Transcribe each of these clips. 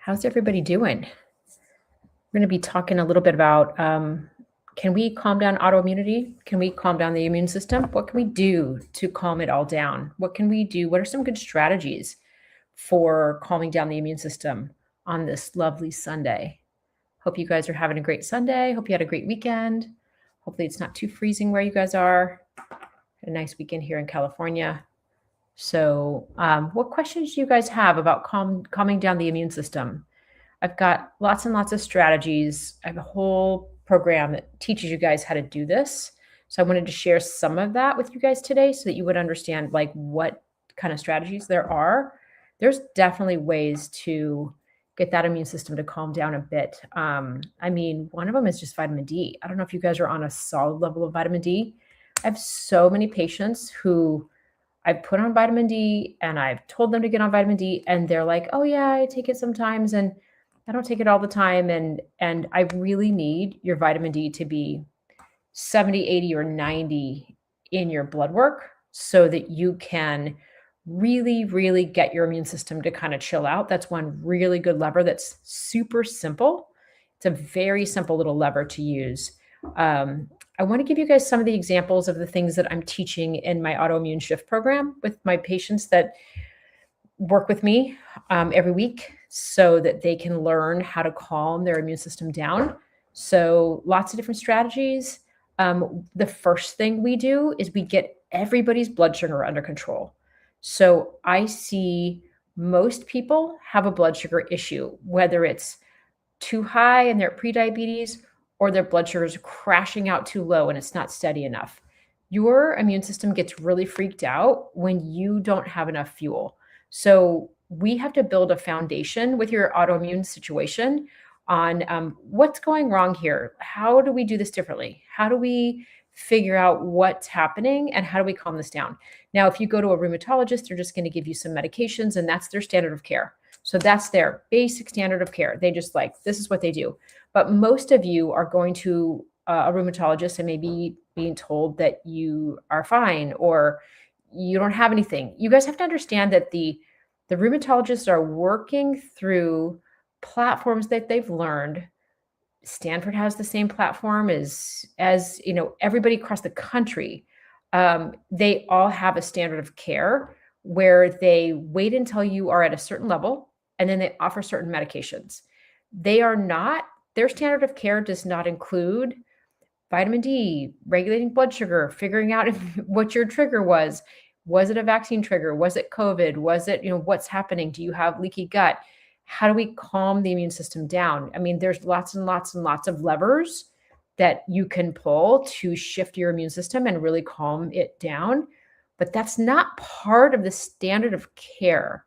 How's everybody doing? We're going to be talking a little bit about can we calm down autoimmunity? Can we calm down the immune system? What can we do to calm it all down? What can we do? What are some good strategies for calming down the immune system on this lovely Sunday? Hope you guys are having a great Sunday. Hope you had a great weekend. Hopefully, it's not too freezing where you guys are. Had a nice weekend here in California. So, what questions do you guys have about calming down the immune system? I've got lots and lots of strategies. I have a whole program that teaches you guys how to do this. So I wanted to share some of that with you guys today so that you would understand like what kind of strategies there are. There's definitely ways to get that immune system to calm down a bit. One of them is just vitamin D. I don't know if you guys are on a solid level of vitamin D. I have so many patients who I've put on vitamin D and I've told them to get on vitamin D and they're like, oh yeah, I take it sometimes and I don't take it all the time. And I really need your vitamin D to be 70, 80, or 90 in your blood work so that you can really, really get your immune system to kind of chill out. That's one really good lever that's super simple. It's a very simple little lever to use. I want to give you guys some of the examples of the things that I'm teaching in my Autoimmune Shift program with my patients that work with me every week so that they can learn how to calm their immune system down. So lots of different strategies. The first thing we do is we get everybody's blood sugar under control. So I see most people have a blood sugar issue, whether it's too high and they're prediabetes or their blood sugar is crashing out too low and it's not steady enough. Your immune system gets really freaked out when you don't have enough fuel. So we have to build a foundation with your autoimmune situation on what's going wrong here. How do we do this differently? How do we figure out what's happening and how do we calm this down? Now, if you go to a rheumatologist, they're just going to give you some medications and that's their standard of care. So that's their basic standard of care. They just this is what they do. But most of you are going to a rheumatologist and maybe being told that you are fine or you don't have anything. You guys have to understand that the rheumatologists are working through platforms that they've learned. Stanford has the same platform as everybody across the country. They all have a standard of care where they wait until you are at a certain level and then they offer certain medications. Their standard of care does not include vitamin D, regulating blood sugar, figuring out what your trigger was. Was it a vaccine trigger? Was it COVID? Was it, what's happening? Do you have leaky gut? How do we calm the immune system down? There's lots and lots and lots of levers that you can pull to shift your immune system and really calm it down. But that's not part of the standard of care.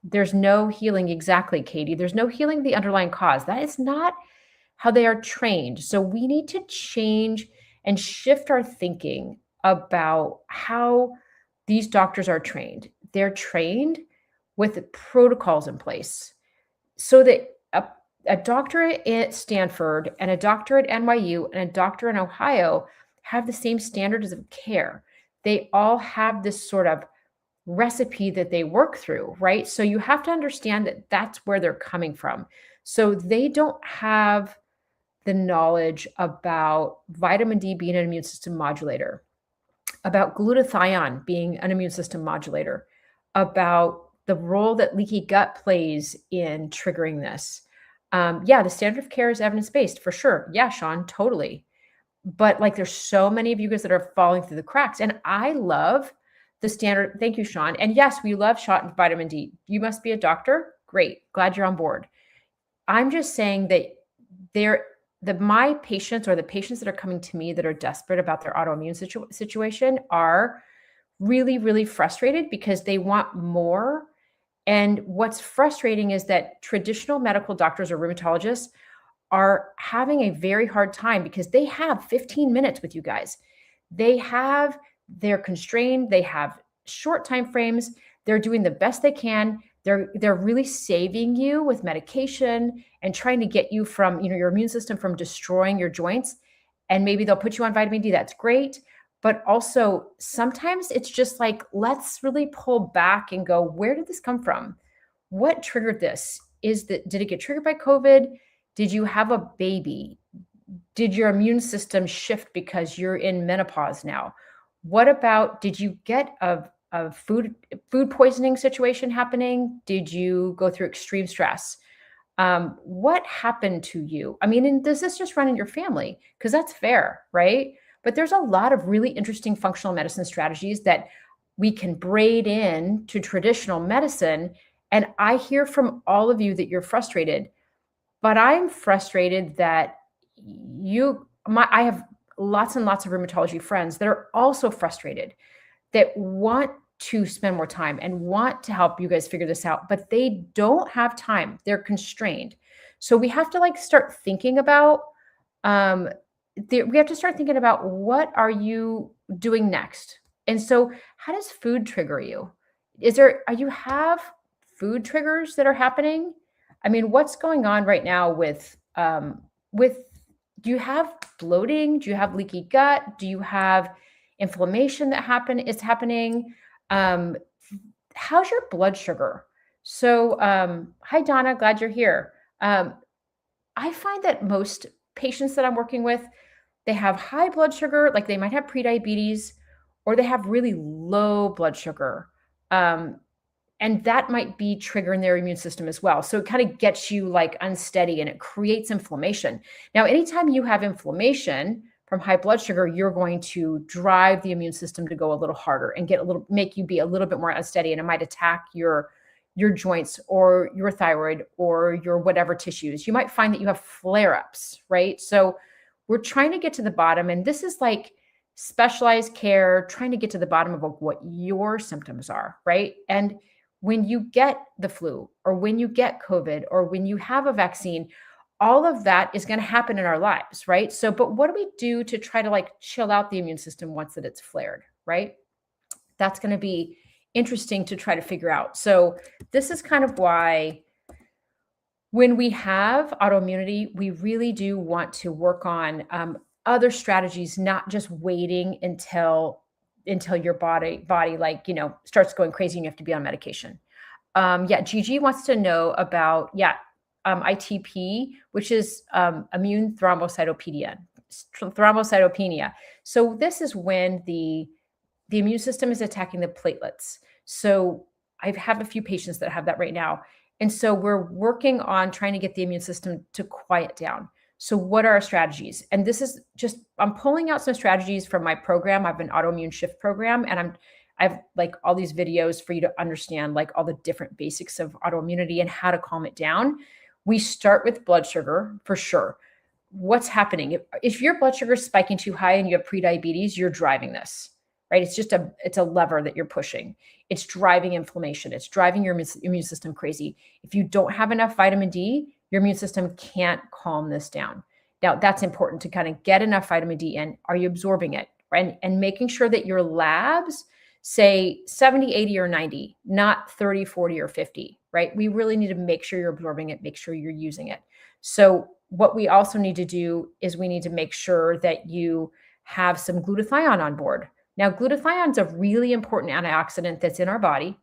There's no healing. Exactly, Katie. There's no healing the underlying cause. That is not how they are trained. So we need to change and shift our thinking about how these doctors are trained. They're trained with protocols in place so that a doctor at Stanford and a doctor at NYU and a doctor in Ohio have the same standards of care. They all have this sort of recipe that they work through, right? So you have to understand that that's where they're coming from. So they don't have the knowledge about vitamin D being an immune system modulator, about glutathione being an immune system modulator, about the role that leaky gut plays in triggering this. The standard of care is evidence-based for sure. Yeah, Sean, totally. But there's so many of you guys that are falling through the cracks. And I love the standard. Thank you, Sean. And yes, we love shot vitamin D. You must be a doctor. Great. Glad you're on board. I'm just saying that my patients or the patients that are coming to me that are desperate about their autoimmune situation are really, really frustrated because they want more. And what's frustrating is that traditional medical doctors or rheumatologists are having a very hard time because they have 15 minutes with you guys. They're constrained. They have short time frames. They're doing the best they can. They're really saving you with medication and trying to get you from, your immune system from destroying your joints. And maybe they'll put you on vitamin D. That's great. But also sometimes it's just let's really pull back and go, where did this come from? what triggered this? Did it get triggered by COVID? Did you have a baby? Did your immune system shift because you're in menopause now? What about, did you get a food poisoning situation happening? Did you go through extreme stress? What happened to you? I mean, and does this just run in your family? Because that's fair, right? But there's a lot of really interesting functional medicine strategies that we can braid in to traditional medicine. And I hear from all of you that you're frustrated, but I'm frustrated that I have lots and lots of rheumatology friends that are also frustrated, that want to spend more time and want to help you guys figure this out, but they don't have time. They're constrained. So we have to like start thinking about, we have to start thinking about what are you doing next? And so how does food trigger you? You have food triggers that are happening? I mean, what's going on right now with, do you have bloating? Do you have leaky gut? Do you have inflammation is happening? How's your blood sugar? So, hi, Donna, glad you're here. I find that most patients that I'm working with, they have high blood sugar, like they might have prediabetes, or they have really low blood sugar. And that might be triggering their immune system as well. So it kind of gets you like unsteady and it creates inflammation. Now, anytime you have inflammation from high blood sugar, you're going to drive the immune system to go a little harder and make you be a little bit more unsteady, and it might attack your joints or your thyroid or your whatever tissues. You might find that you have flare-ups, right? So we're trying to get to the bottom, and this is like specialized care, trying to get to the bottom of what your symptoms are, right? And when you get the flu or when you get COVID or when you have a vaccine, all of that is going to happen in our lives, right? So, but what do we do to try to like chill out the immune system once that it's flared, right? That's going to be interesting to try to figure out. So this is kind of why when we have autoimmunity, we really do want to work on other strategies, not just waiting until your body like, starts going crazy and you have to be on medication. Gigi wants to know about, ITP, which is immune thrombocytopenia. So this is when the immune system is attacking the platelets. So I have a few patients that have that right now. And so we're working on trying to get the immune system to quiet down. So what are our strategies? And this is just, I'm pulling out some strategies from my program. I have an Autoimmune Shift program, and I have like all these videos for you to understand like all the different basics of autoimmunity and how to calm it down. We start with blood sugar for sure. What's happening? If your blood sugar is spiking too high and you have prediabetes, you're driving this, right? It's a lever that you're pushing. It's driving inflammation. It's driving your immune system crazy. If you don't have enough vitamin D, your immune system can't calm this down. Now, that's important to kind of get enough vitamin D in. Are you absorbing it? Right? And making sure that your labs say 70, 80, or 90, not 30, 40, or 50, right? We really need to make sure you're absorbing it, make sure you're using it. So what we also need to do is we need to make sure that you have some glutathione on board. Now, glutathione is a really important antioxidant that's in our body,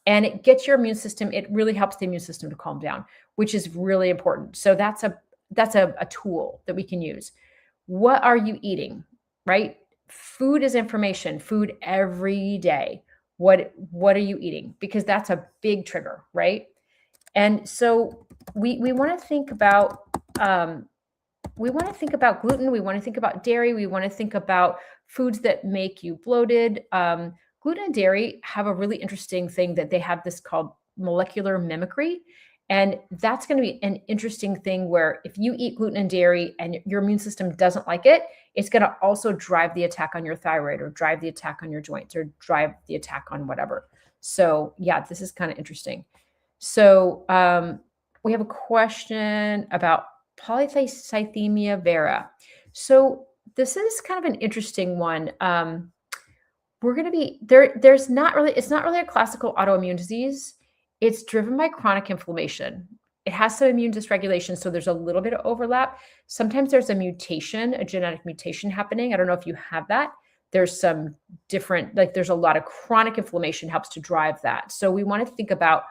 and it gets your immune system, it really helps the immune system to calm down, which is really important. So that's a tool that we can use. What are you eating, right? Food is information, food every day. What are you eating? Because that's a big trigger, right? And so we want to think about gluten. We want to think about dairy. We want to think about foods that make you bloated. Gluten and dairy have a really interesting thing that they have this called molecular mimicry. And that's going to be an interesting thing where if you eat gluten and dairy and your immune system doesn't like it, it's going to also drive the attack on your thyroid or drive the attack on your joints or drive the attack on whatever. So yeah, this is kind of interesting. So we have a question about polycythemia vera. So this is kind of an interesting one. We're going to be there. It's not really a classical autoimmune disease. It's driven by chronic inflammation. It has some immune dysregulation, so there's a little bit of overlap. Sometimes there's a mutation, a genetic mutation happening. I don't know if you have that. There's some different, like there's a lot of chronic inflammation helps to drive that. So we want to think about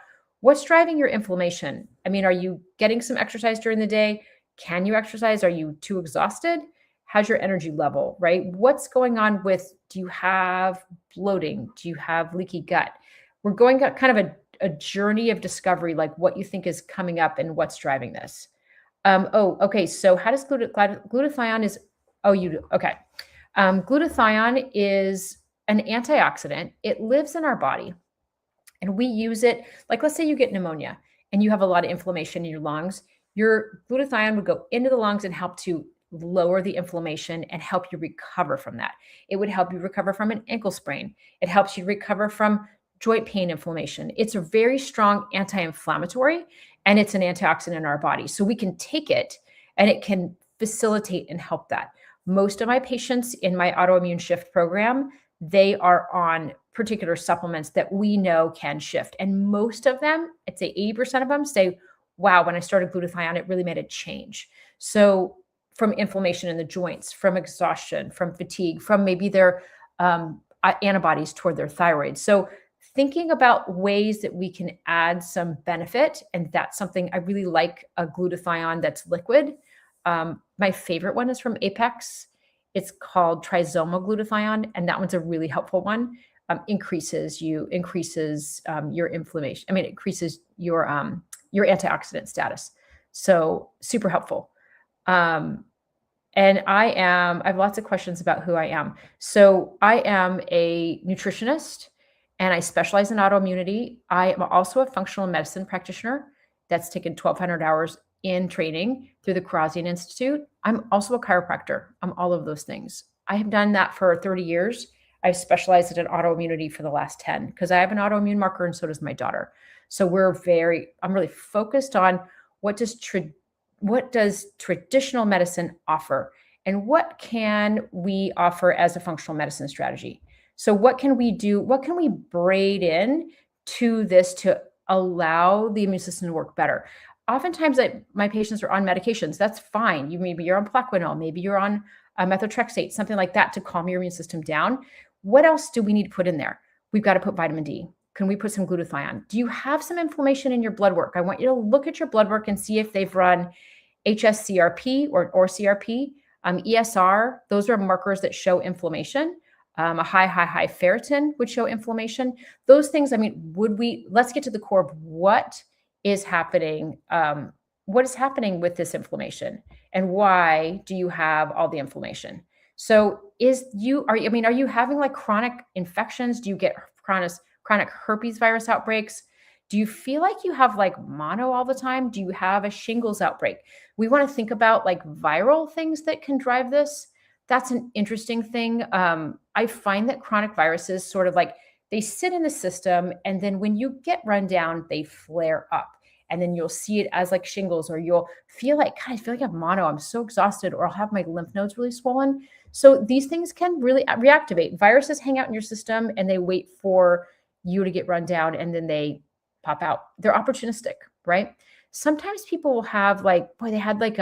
What's driving your inflammation? I mean, are you getting some exercise during the day? Can you exercise? Are you too exhausted? How's your energy level, right? What's going on with, do you have bloating? Do you have leaky gut? We're going on kind of a journey of discovery, like what you think is coming up and what's driving this. Oh, okay. So how does glutathione is, oh, you do, okay. Glutathione is an antioxidant. It lives in our body and we use it. Like, let's say you get pneumonia and you have a lot of inflammation in your lungs. Your glutathione would go into the lungs and help to lower the inflammation and help you recover from that. It would help you recover from an ankle sprain. It helps you recover from joint pain inflammation. It's a very strong anti-inflammatory and it's an antioxidant in our body. So we can take it and it can facilitate and help that. Most of my patients in my Autoimmune Shift program, they are on particular supplements that we know can shift. And most of them, I'd say 80% of them say, wow, when I started glutathione, it really made a change. So from inflammation in the joints, from exhaustion, from fatigue, from maybe their antibodies toward their thyroid. So thinking about ways that we can add some benefit, and that's something I really like, a glutathione that's liquid. My favorite one is from Apex. It's called trisomal glutathione, and that one's a really helpful one. Increases your inflammation. I mean, it increases your antioxidant status. So super helpful. And I have lots of questions about who I am. So I am a nutritionist and I specialize in autoimmunity. I am also a functional medicine practitioner that's taken 1,200 hours in training through the Karazian Institute. I'm also a chiropractor. I'm all of those things. I have done that for 30 years. I've specialized in autoimmunity for the last 10 because I have an autoimmune marker and so does my daughter. So I'm really focused on what does traditional medicine offer and what can we offer as a functional medicine strategy? So what can we do? What can we braid in to this to allow the immune system to work better? Oftentimes my patients are on medications. That's fine. Maybe you're on Plaquenil, maybe you're on methotrexate, something like that to calm your immune system down. What else do we need to put in there? We've got to put vitamin D. Can we put some glutathione? Do you have some inflammation in your blood work? I want you to look at your blood work and see if they've run HSCRP or CRP, ESR. Those are markers that show inflammation. A high ferritin would show inflammation. Those things, I mean, let's get to the core of what is happening. What is happening with this inflammation and why do you have all the inflammation? So are you having like chronic infections? Do you get chronic herpes virus outbreaks? Do you feel like you have like mono all the time? Do you have a shingles outbreak? We want to think about like viral things that can drive this. That's an interesting thing. I find that chronic viruses sort of like they sit in the system and then when you get run down, they flare up. And then you'll see it as like shingles, or you'll feel like, God, I feel like I have mono. I'm so exhausted, or I'll have my lymph nodes really swollen. So these things can really reactivate. Viruses hang out in your system and they wait for you to get run down and then they pop out. They're opportunistic, right? Sometimes people will have they had like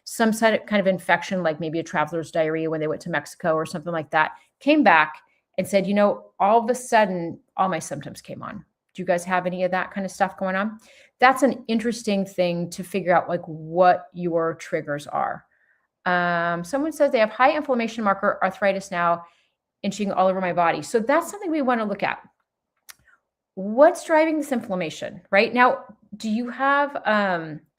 some kind of infection, like maybe a traveler's diarrhea when they went to Mexico or something like that, came back and said, all of a sudden, all my symptoms came on. Do you guys have any of that kind of stuff going on? That's an interesting thing to figure out, like what your triggers are. Someone says they have high inflammation marker arthritis now, itching all over my body. So that's something we want to look at. What's driving this inflammation, right? Now, do you have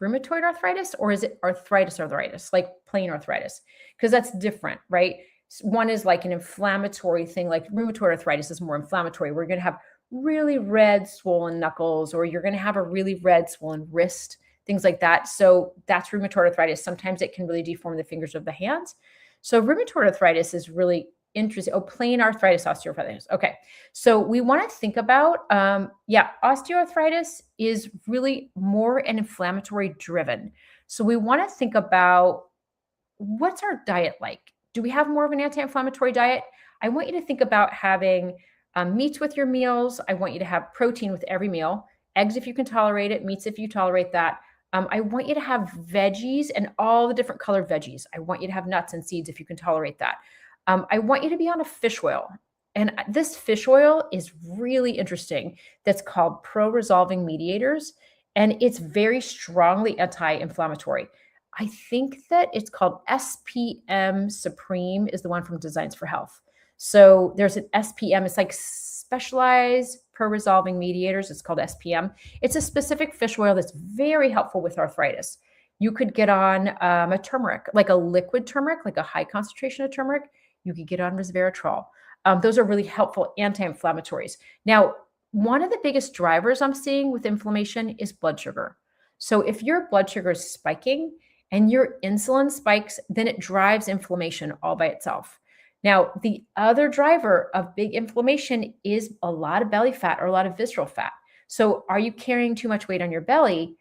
rheumatoid arthritis or is it arthritis, like plain arthritis? Because that's different, right? One is like an inflammatory thing, like rheumatoid arthritis is more inflammatory. We're going to have really red swollen knuckles, or you're going to have a really red swollen wrist, things like that. So that's rheumatoid arthritis. Sometimes it can really deform the fingers of the hands. So rheumatoid arthritis is really interesting. Oh, plain arthritis, osteoarthritis. Okay. So we want to think about, osteoarthritis is really more an inflammatory driven. So we want to think about what's our diet like? Do we have more of an anti-inflammatory diet? I want you to think about having meats with your meals. I want you to have protein with every meal, eggs if you can tolerate it, meats if you tolerate that. I want you to have veggies and all the different colored veggies. I want you to have nuts and seeds if you can tolerate that. I want you to be on a fish oil. And this fish oil is really interesting. That's called pro-resolving mediators, and it's very strongly anti-inflammatory. I think that it's called SPM Supreme is the one from Designs for Health. So there's an SPM, it's like specialized pro-resolving mediators. It's called SPM. It's a specific fish oil that's very helpful with arthritis. You could get on a turmeric, like a liquid turmeric, like a high concentration of turmeric. You could get on resveratrol. Those are really helpful anti-inflammatories. Now, one of the biggest drivers I'm seeing with inflammation is blood sugar. So if your blood sugar is spiking and your insulin spikes, then it drives inflammation all by itself. Now, the other driver of big inflammation is a lot of belly fat or a lot of visceral fat. So are you carrying too much weight on your belly?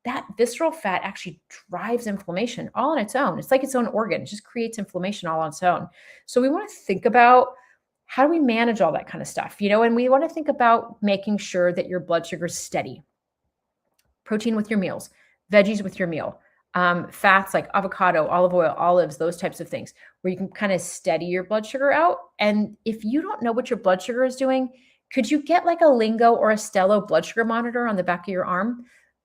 That visceral fat actually drives inflammation all on its own. It's like its own organ. It just creates inflammation all on its own. So we want to think about how do we manage all that kind of stuff, and we want to think about making sure that your blood sugar is steady. Protein with your meals, veggies with your meal, fats like avocado, olive oil, olives, those types of things, where you can kind of steady your blood sugar out. And if you don't know what your blood sugar is doing, could you get like a Lingo or a Stello blood sugar monitor on the back of your arm?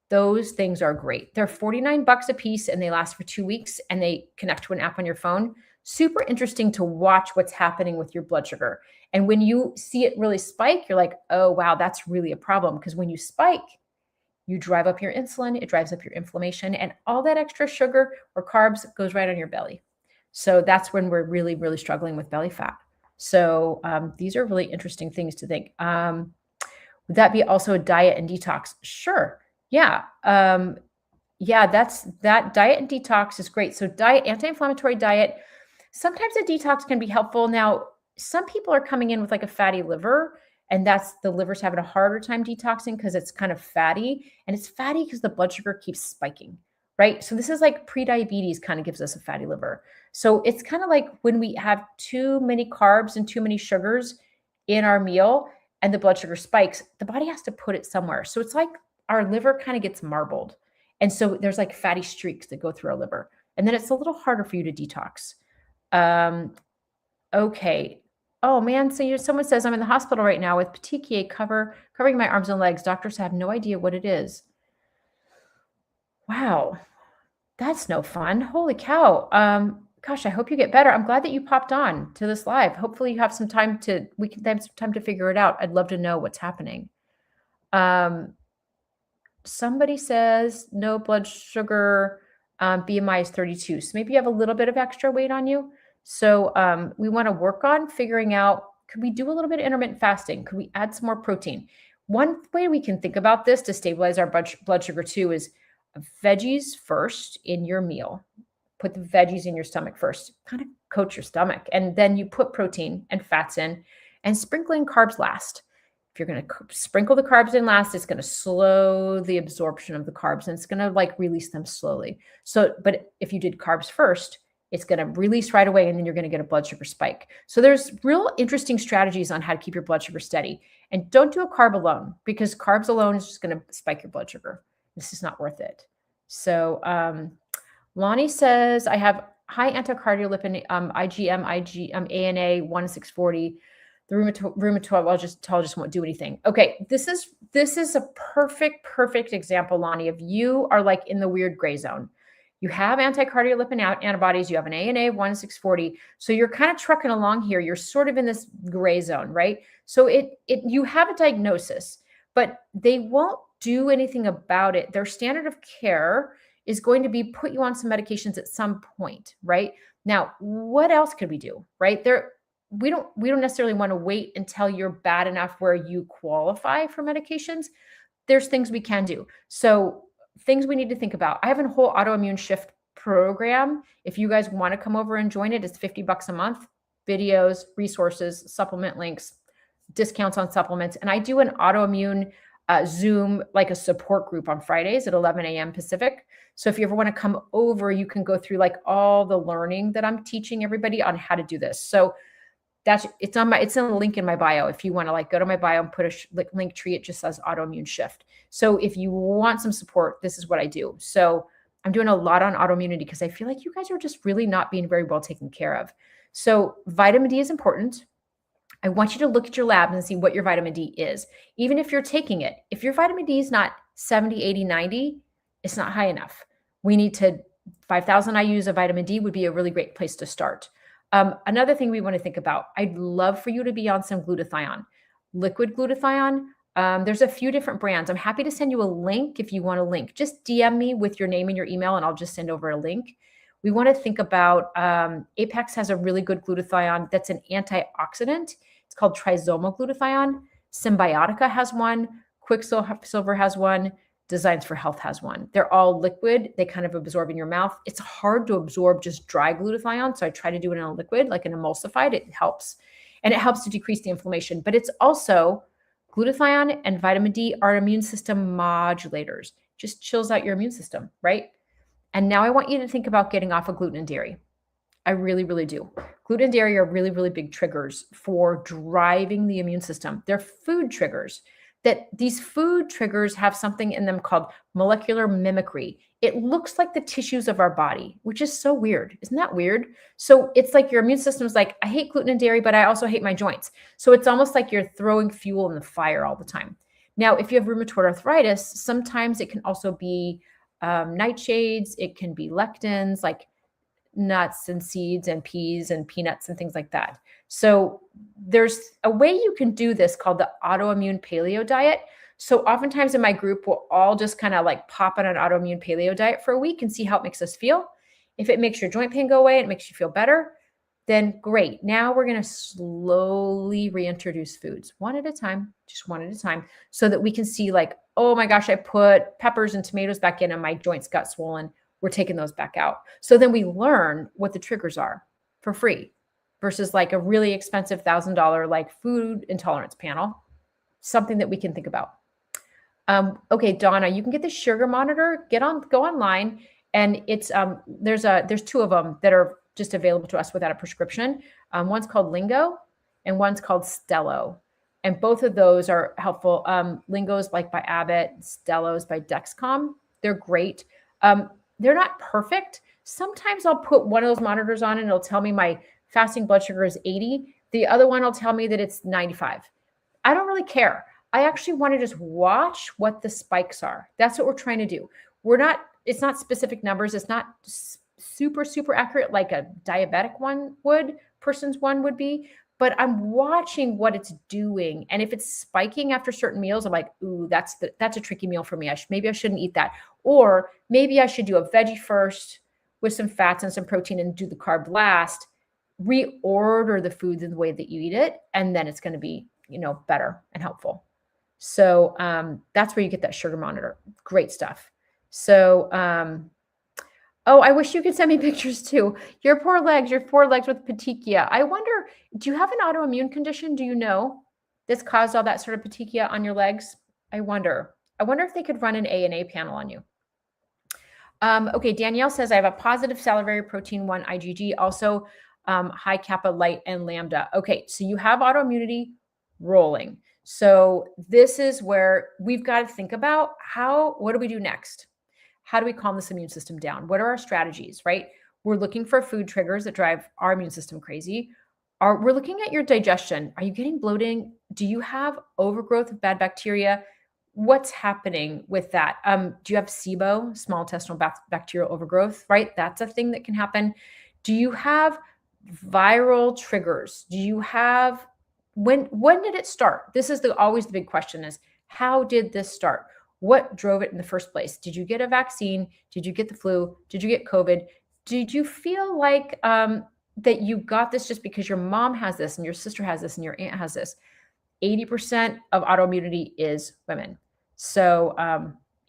Those things are great. They're $49 a piece and they last for 2 weeks and they connect to an app on your phone. Super interesting to watch what's happening with your blood sugar. And when you see it really spike, you're like, oh, wow, that's really a problem. Because when you spike, you drive up your insulin, it drives up your inflammation, and all that extra sugar or carbs goes right on your belly. So that's when we're really, really struggling with belly fat. So these are really interesting things to think. Would that be also a diet and detox? Sure. Yeah. That diet and detox is great. So diet, anti-inflammatory diet, sometimes a detox can be helpful. Now, some people are coming in with like a fatty liver, and that's the liver's having a harder time detoxing because it's kind of fatty, and it's fatty because the blood sugar keeps spiking, right? So this is like pre-diabetes kind of gives us a fatty liver. So it's kind of like when we have too many carbs and too many sugars in our meal and the blood sugar spikes, the body has to put it somewhere. So it's like our liver kind of gets marbled. And so there's like fatty streaks that go through our liver. And then it's a little harder for you to detox. Okay. Oh man, so someone says I'm in the hospital right now with petechiae covering my arms and legs. Doctors have no idea what it is. Wow, that's no fun. Holy cow. Gosh, I hope you get better. I'm glad that you popped on to this live. Hopefully you have some time we can have some time to figure it out. I'd love to know what's happening. Somebody says no blood sugar, BMI is 32. So maybe you have a little bit of extra weight on you. So we want to work on figuring out, could we do a little bit of intermittent fasting? Could we add some more protein? One way we can think about this to stabilize our blood sugar too is veggies first in your meal. Put the veggies in your stomach first, kind of coat your stomach. And then you put protein and fats in and sprinkling carbs last. If you're going to sprinkle the carbs in last, it's going to slow the absorption of the carbs and it's going to like release them slowly. So, but if you did carbs first, it's going to release right away and then you're going to get a blood sugar spike. So there's real interesting strategies on how to keep your blood sugar steady. And don't do a carb alone because carbs alone is just going to spike your blood sugar. This is not worth it. So Lonnie says, I have high anticardiolipin, IgM, ANA, 1-640. The rheumatologist won't do anything. Okay, this is a perfect example, Lonnie, of you are like in the weird gray zone. You have anticardiolipin antibodies, you have an ANA 1-640. So you're kind of trucking along here. You're sort of in this gray zone, right? So you have a diagnosis, but they won't do anything about it. Their standard of care is going to be put you on some medications at some point, right? Now, what else could we do, right? We don't necessarily want to wait until you're bad enough where you qualify for medications. There's things we can do. So things we need to think about. I have a whole Autoimmune Shift program. If you guys want to come over and join it, it's $50 a month, videos, resources, supplement links, discounts on supplements. And I do an autoimmune Zoom, like a support group on Fridays at 11 a.m. Pacific. So if you ever want to come over, you can go through like all the learning that I'm teaching everybody on how to do this. So it's in a link in my bio. If you want to like go to my bio and put a link tree, it just says Autoimmune Shift. So if you want some support, this is what I do. So I'm doing a lot on autoimmunity because I feel like you guys are just really not being very well taken care of. So vitamin D is important. I want you to look at your labs and see what your vitamin D is. Even if you're taking it, if your vitamin D is not 70, 80, 90, it's not high enough. We need to, 5,000 IUs of vitamin D would be a really great place to start. Another thing we want to think about, I'd love for you to be on some glutathione. Liquid glutathione, there's a few different brands. I'm happy to send you a link if you want a link. Just DM me with your name and your email, and I'll just send over a link. We want to think about Apex has a really good glutathione that's an antioxidant. It's called trisomal glutathione. Symbiotica has one. Quicksilver has one. Designs for Health has one. They're all liquid. They kind of absorb in your mouth. It's hard to absorb just dry glutathione, so I try to do it in a liquid, like an emulsified. It helps. And it helps to decrease the inflammation. But it's also, glutathione and vitamin D are immune system modulators. Just chills out your immune system, right? And now I want you to think about getting off of gluten and dairy. I really, really do. Gluten and dairy are really, really big triggers for driving the immune system. They're food triggers. That these food triggers have something in them called molecular mimicry. It looks like the tissues of our body, which is so weird. Isn't that weird? So it's like your immune system is like, I hate gluten and dairy, but I also hate my joints. So it's almost like you're throwing fuel in the fire all the time. Now, if you have rheumatoid arthritis, sometimes it can also be nightshades. It can be lectins, like nuts and seeds and peas and peanuts and things like that. So there's a way you can do this called the autoimmune paleo diet. So oftentimes in my group, we'll all just kind of like pop on an autoimmune paleo diet for a week and see how it makes us feel. If it makes your joint pain go away and it makes you feel better, then great. Now we're going to slowly reintroduce foods one at a time, just one at a time, so that we can see like, oh my gosh, I put peppers and tomatoes back in and my joints got swollen. We're taking those back out. So then we learn what the triggers are for free versus like a really expensive $1,000 like food intolerance panel, something that we can think about. Okay, Donna, you can get the sugar monitor, go online, and it's there's two of them that are just available to us without a prescription. One's called Lingo and one's called Stello. And both of those are helpful. Lingo's like by Abbott, Stello's by Dexcom. They're great. They're not perfect. Sometimes I'll put one of those monitors on and it'll tell me my fasting blood sugar is 80. The other one will tell me that it's 95. I don't really care. I actually want to just watch what the spikes are. That's what we're trying to do. It's not specific numbers. It's not super, super accurate like a diabetic person's one would be, but I'm watching what it's doing. And if it's spiking after certain meals, I'm like, ooh, that's a tricky meal for me. Maybe I shouldn't eat that. Or maybe I should do a veggie first with some fats and some protein and do the carb last, reorder the foods in the way that you eat it. And then it's going to be, better and helpful. So that's where you get that sugar monitor. Great stuff. So, oh, I wish you could send me pictures too. Your poor legs with petechia. I wonder, do you have an autoimmune condition? Do you know that's caused all that sort of petechia on your legs? I wonder if they could run an ANA panel on you. Okay, Danielle says, I have a positive salivary protein 1 IgG, also high kappa, light, and lambda. Okay, so you have autoimmunity rolling. So this is where we've got to think about what do we do next? How do we calm this immune system down? What are our strategies, right? We're looking for food triggers that drive our immune system crazy. We're looking at your digestion. Are you getting bloating? Do you have overgrowth of bad bacteria? What's happening with that? Do you have SIBO, small intestinal bacterial overgrowth, right? That's a thing that can happen. Do you have viral triggers? Do you have, when did it start? This is always the big question is, how did this start? What drove it in the first place? Did you get a vaccine? Did you get the flu? Did you get COVID? Did you feel like that you got this just because your mom has this and your sister has this and your aunt has this? 80% of autoimmunity is women. So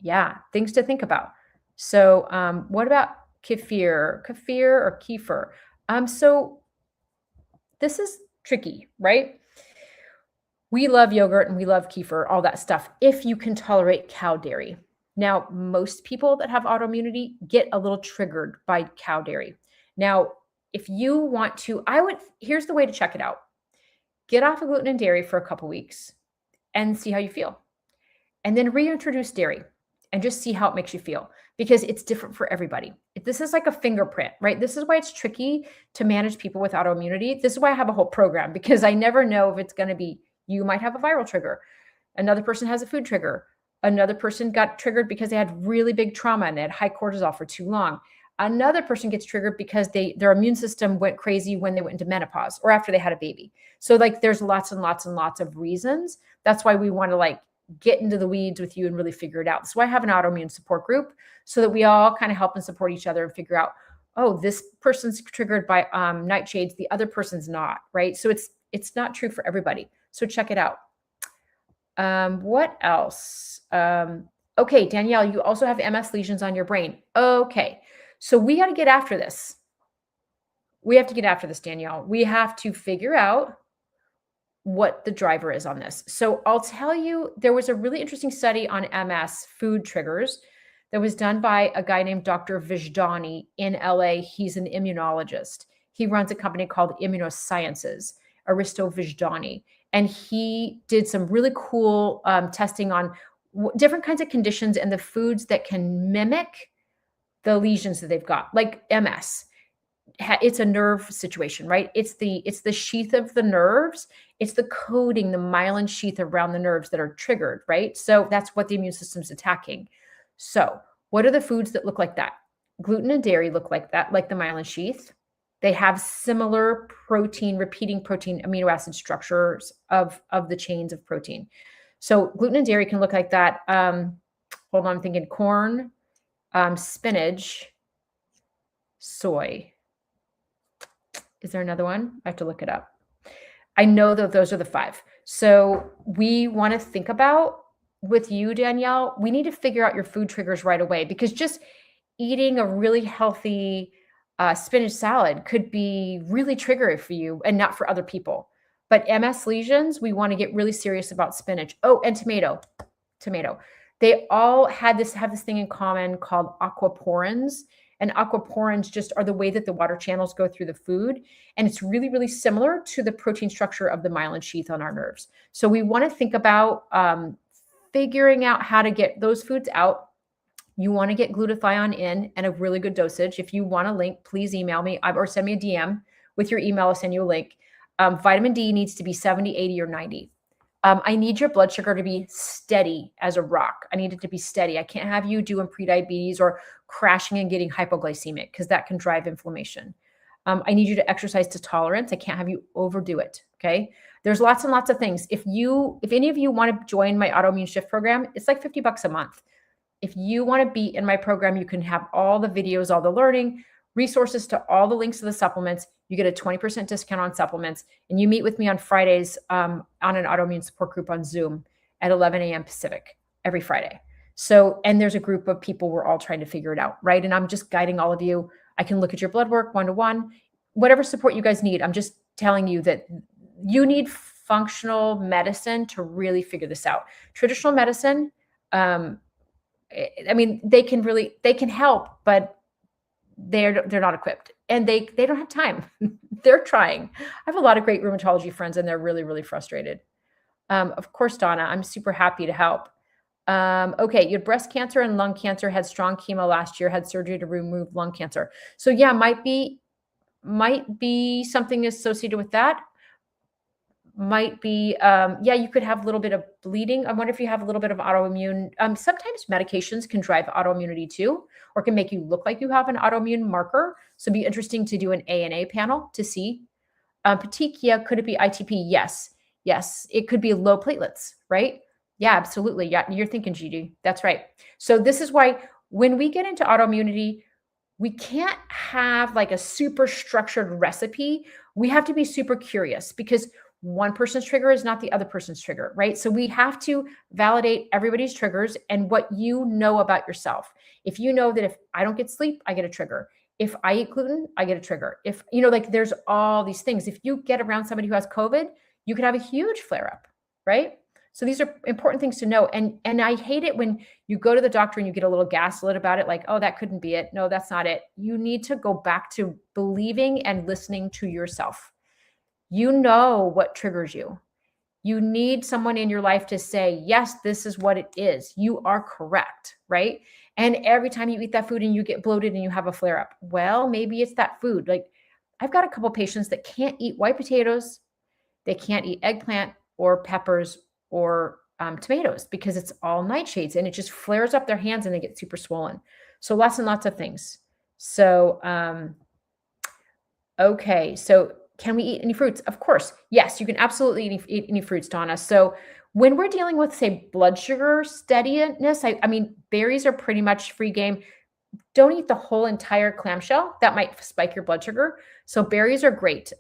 yeah, things to think about. So what about kefir or kefir? So this is tricky, right? We love yogurt and we love kefir, all that stuff, if you can tolerate cow dairy. Now, most people that have autoimmunity get a little triggered by cow dairy. Now, if you want to, here's the way to check it out. Get off of gluten and dairy for a couple weeks and see how you feel. And then reintroduce dairy. and just see how it makes you feel, because it's different for everybody. This is like a fingerprint, right? This is why it's tricky to manage people with autoimmunity. This is why I have a whole program, because I never know if it's going to be, you might have a viral trigger. Another person has a food trigger. Another person got triggered because they had really big trauma and they had high cortisol for too long. Another person gets triggered because their immune system went crazy when they went into menopause or after they had a baby. So like there's lots and lots and lots of reasons. That's why we want to like get into the weeds with you and really figure it out. That's why I have an autoimmune support group, so that we all kind of help and support each other and figure out, oh, this person's triggered by nightshades, the other person's not, right? So it's not true for everybody. So check it out. What else? Okay, Danielle, you also have MS lesions on your brain. Okay, so we got to get after this. We have to get after this, Danielle. We have to figure out what the driver is on this. So I'll tell you, there was a really interesting study on MS food triggers that was done by a guy named Dr. Vijdani in LA. He's an immunologist. He runs a company called Immunosciences, Aristo Vijdani. And he did some really cool testing on different kinds of conditions and the foods that can mimic the lesions that they've got, like MS. It's a nerve situation, right? It's the sheath of the nerves. It's the coating, the myelin sheath around the nerves that are triggered, right? So that's what the immune system's attacking. So what are the foods that look like that? Gluten and dairy look like that, like the myelin sheath. They have similar protein, repeating protein amino acid structures of the chains of protein. So gluten and dairy can look like that. Hold on, I'm thinking corn, spinach, soy. Is there another one? I have to look it up. I know that those are the 5. So we want to think about, with you, Danielle, we need to figure out your food triggers right away, because just eating a really healthy spinach salad could be really triggering for you and not for other people. But MS lesions, we want to get really serious about spinach. Oh, and tomato. They all have this thing in common called aquaporins. And aquaporins just are the way that the water channels go through the food. And it's really, really similar to the protein structure of the myelin sheath on our nerves. So we want to think about figuring out how to get those foods out. You want to get glutathione in and a really good dosage. If you want a link, please email me or send me a DM with your email. I'll send you a link. Vitamin D needs to be 70, 80, or 90. I need your blood sugar to be steady as a rock. I need it to be steady. I can't have you doing prediabetes or crashing and getting hypoglycemic, because that can drive inflammation. I need you to exercise to tolerance. I can't have you overdo it. Okay. There's lots and lots of things. If any of you want to join my Autoimmune Shift program, it's like $50 a month. If you want to be in my program, you can have all the videos, all the learning, resources to all the links to the supplements. You get a 20% discount on supplements, and you meet with me on Fridays on an autoimmune support group on Zoom at 11 a.m. Pacific every Friday. So, and there's a group of people, we're all trying to figure it out, right? And I'm just guiding all of you. I can look at your blood work one-to-one, whatever support you guys need. I'm just telling you that you need functional medicine to really figure this out. Traditional medicine, I mean, they can help, but they're not equipped, and they don't have time. They're trying. I have a lot of great rheumatology friends, and they're really, really frustrated. Of course, Donna, I'm super happy to help. Okay, you had breast cancer and lung cancer, had strong chemo last year, had surgery to remove lung cancer. So yeah, might be something associated with that. Might be, yeah, you could have a little bit of bleeding. I wonder if you have a little bit of autoimmune. Sometimes medications can drive autoimmunity too, or can make you look like you have an autoimmune marker. So it'd be interesting to do an ANA panel to see. Petechia, could it be ITP? Yes. It could be low platelets, right? Yeah, absolutely. Yeah, you're thinking, Gigi. That's right. So this is why when we get into autoimmunity, we can't have like a super structured recipe. We have to be super curious, because one person's trigger is not the other person's trigger, right? So we have to validate everybody's triggers and what you know about yourself. If you know that if I don't get sleep, I get a trigger. If I eat gluten, I get a trigger. If, like there's all these things. If you get around somebody who has COVID, you could have a huge flare up, right? So these are important things to know. And I hate it when you go to the doctor and you get a little gaslit about it, like, oh, that couldn't be it. No, that's not it. You need to go back to believing and listening to yourself. You know what triggers you. You need someone in your life to say, yes, this is what it is. You are correct, right? And every time you eat that food and you get bloated and you have a flare up, well, maybe it's that food. Like I've got a couple patients that can't eat white potatoes, they can't eat eggplant or peppers or tomatoes because it's all nightshades and it just flares up their hands and they get super swollen. So lots and lots of things. So, okay. So can we eat any fruits? Of course. Yes, you can absolutely eat any fruits, Donna. So when we're dealing with, say, blood sugar steadiness, I mean, berries are pretty much free game. Don't eat the whole entire clamshell. That might spike your blood sugar. So berries are great.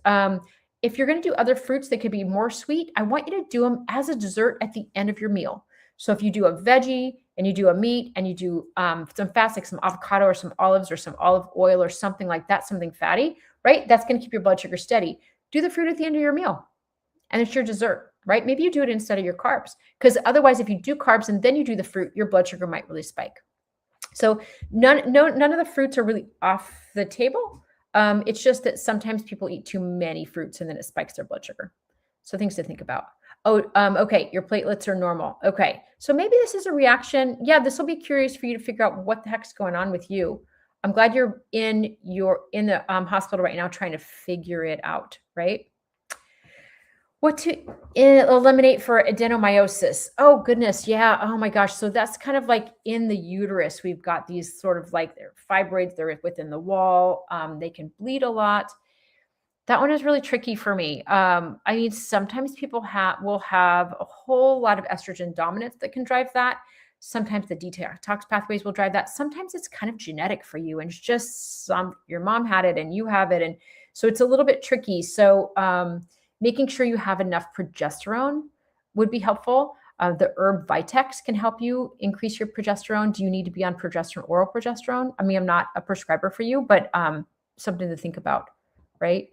If you're going to do other fruits that could be more sweet, I want you to do them as a dessert at the end of your meal. So if you do a veggie and you do a meat and you do some fats like some avocado or some olives or some olive oil or something like that, something fatty, right? That's going to keep your blood sugar steady. Do the fruit at the end of your meal and it's your dessert, right? Maybe you do it instead of your carbs because otherwise if you do carbs and then you do the fruit, your blood sugar might really spike. So none of the fruits are really off the table. It's just that sometimes people eat too many fruits and then it spikes their blood sugar. So things to think about. Oh, okay. Your platelets are normal. Okay. So maybe this is a reaction. Yeah, this will be curious for you to figure out what the heck's going on with you. I'm glad you're in the hospital right now trying to figure it out, right? What to eliminate for adenomyosis? Oh, goodness. Yeah. Oh, my gosh. So that's kind of like in the uterus. We've got these sort of like they're fibroids. They're within the wall. They can bleed a lot. That one is really tricky for me. I mean, sometimes people will have a whole lot of estrogen dominance that can drive that. Sometimes the detox pathways will drive that. Sometimes it's kind of genetic for you and it's just your mom had it and you have it. And so it's a little bit tricky. So, making sure you have enough progesterone would be helpful. The herb Vitex can help you increase your progesterone. Do you need to be on progesterone, oral progesterone? I mean, I'm not a prescriber for you, but something to think about, right?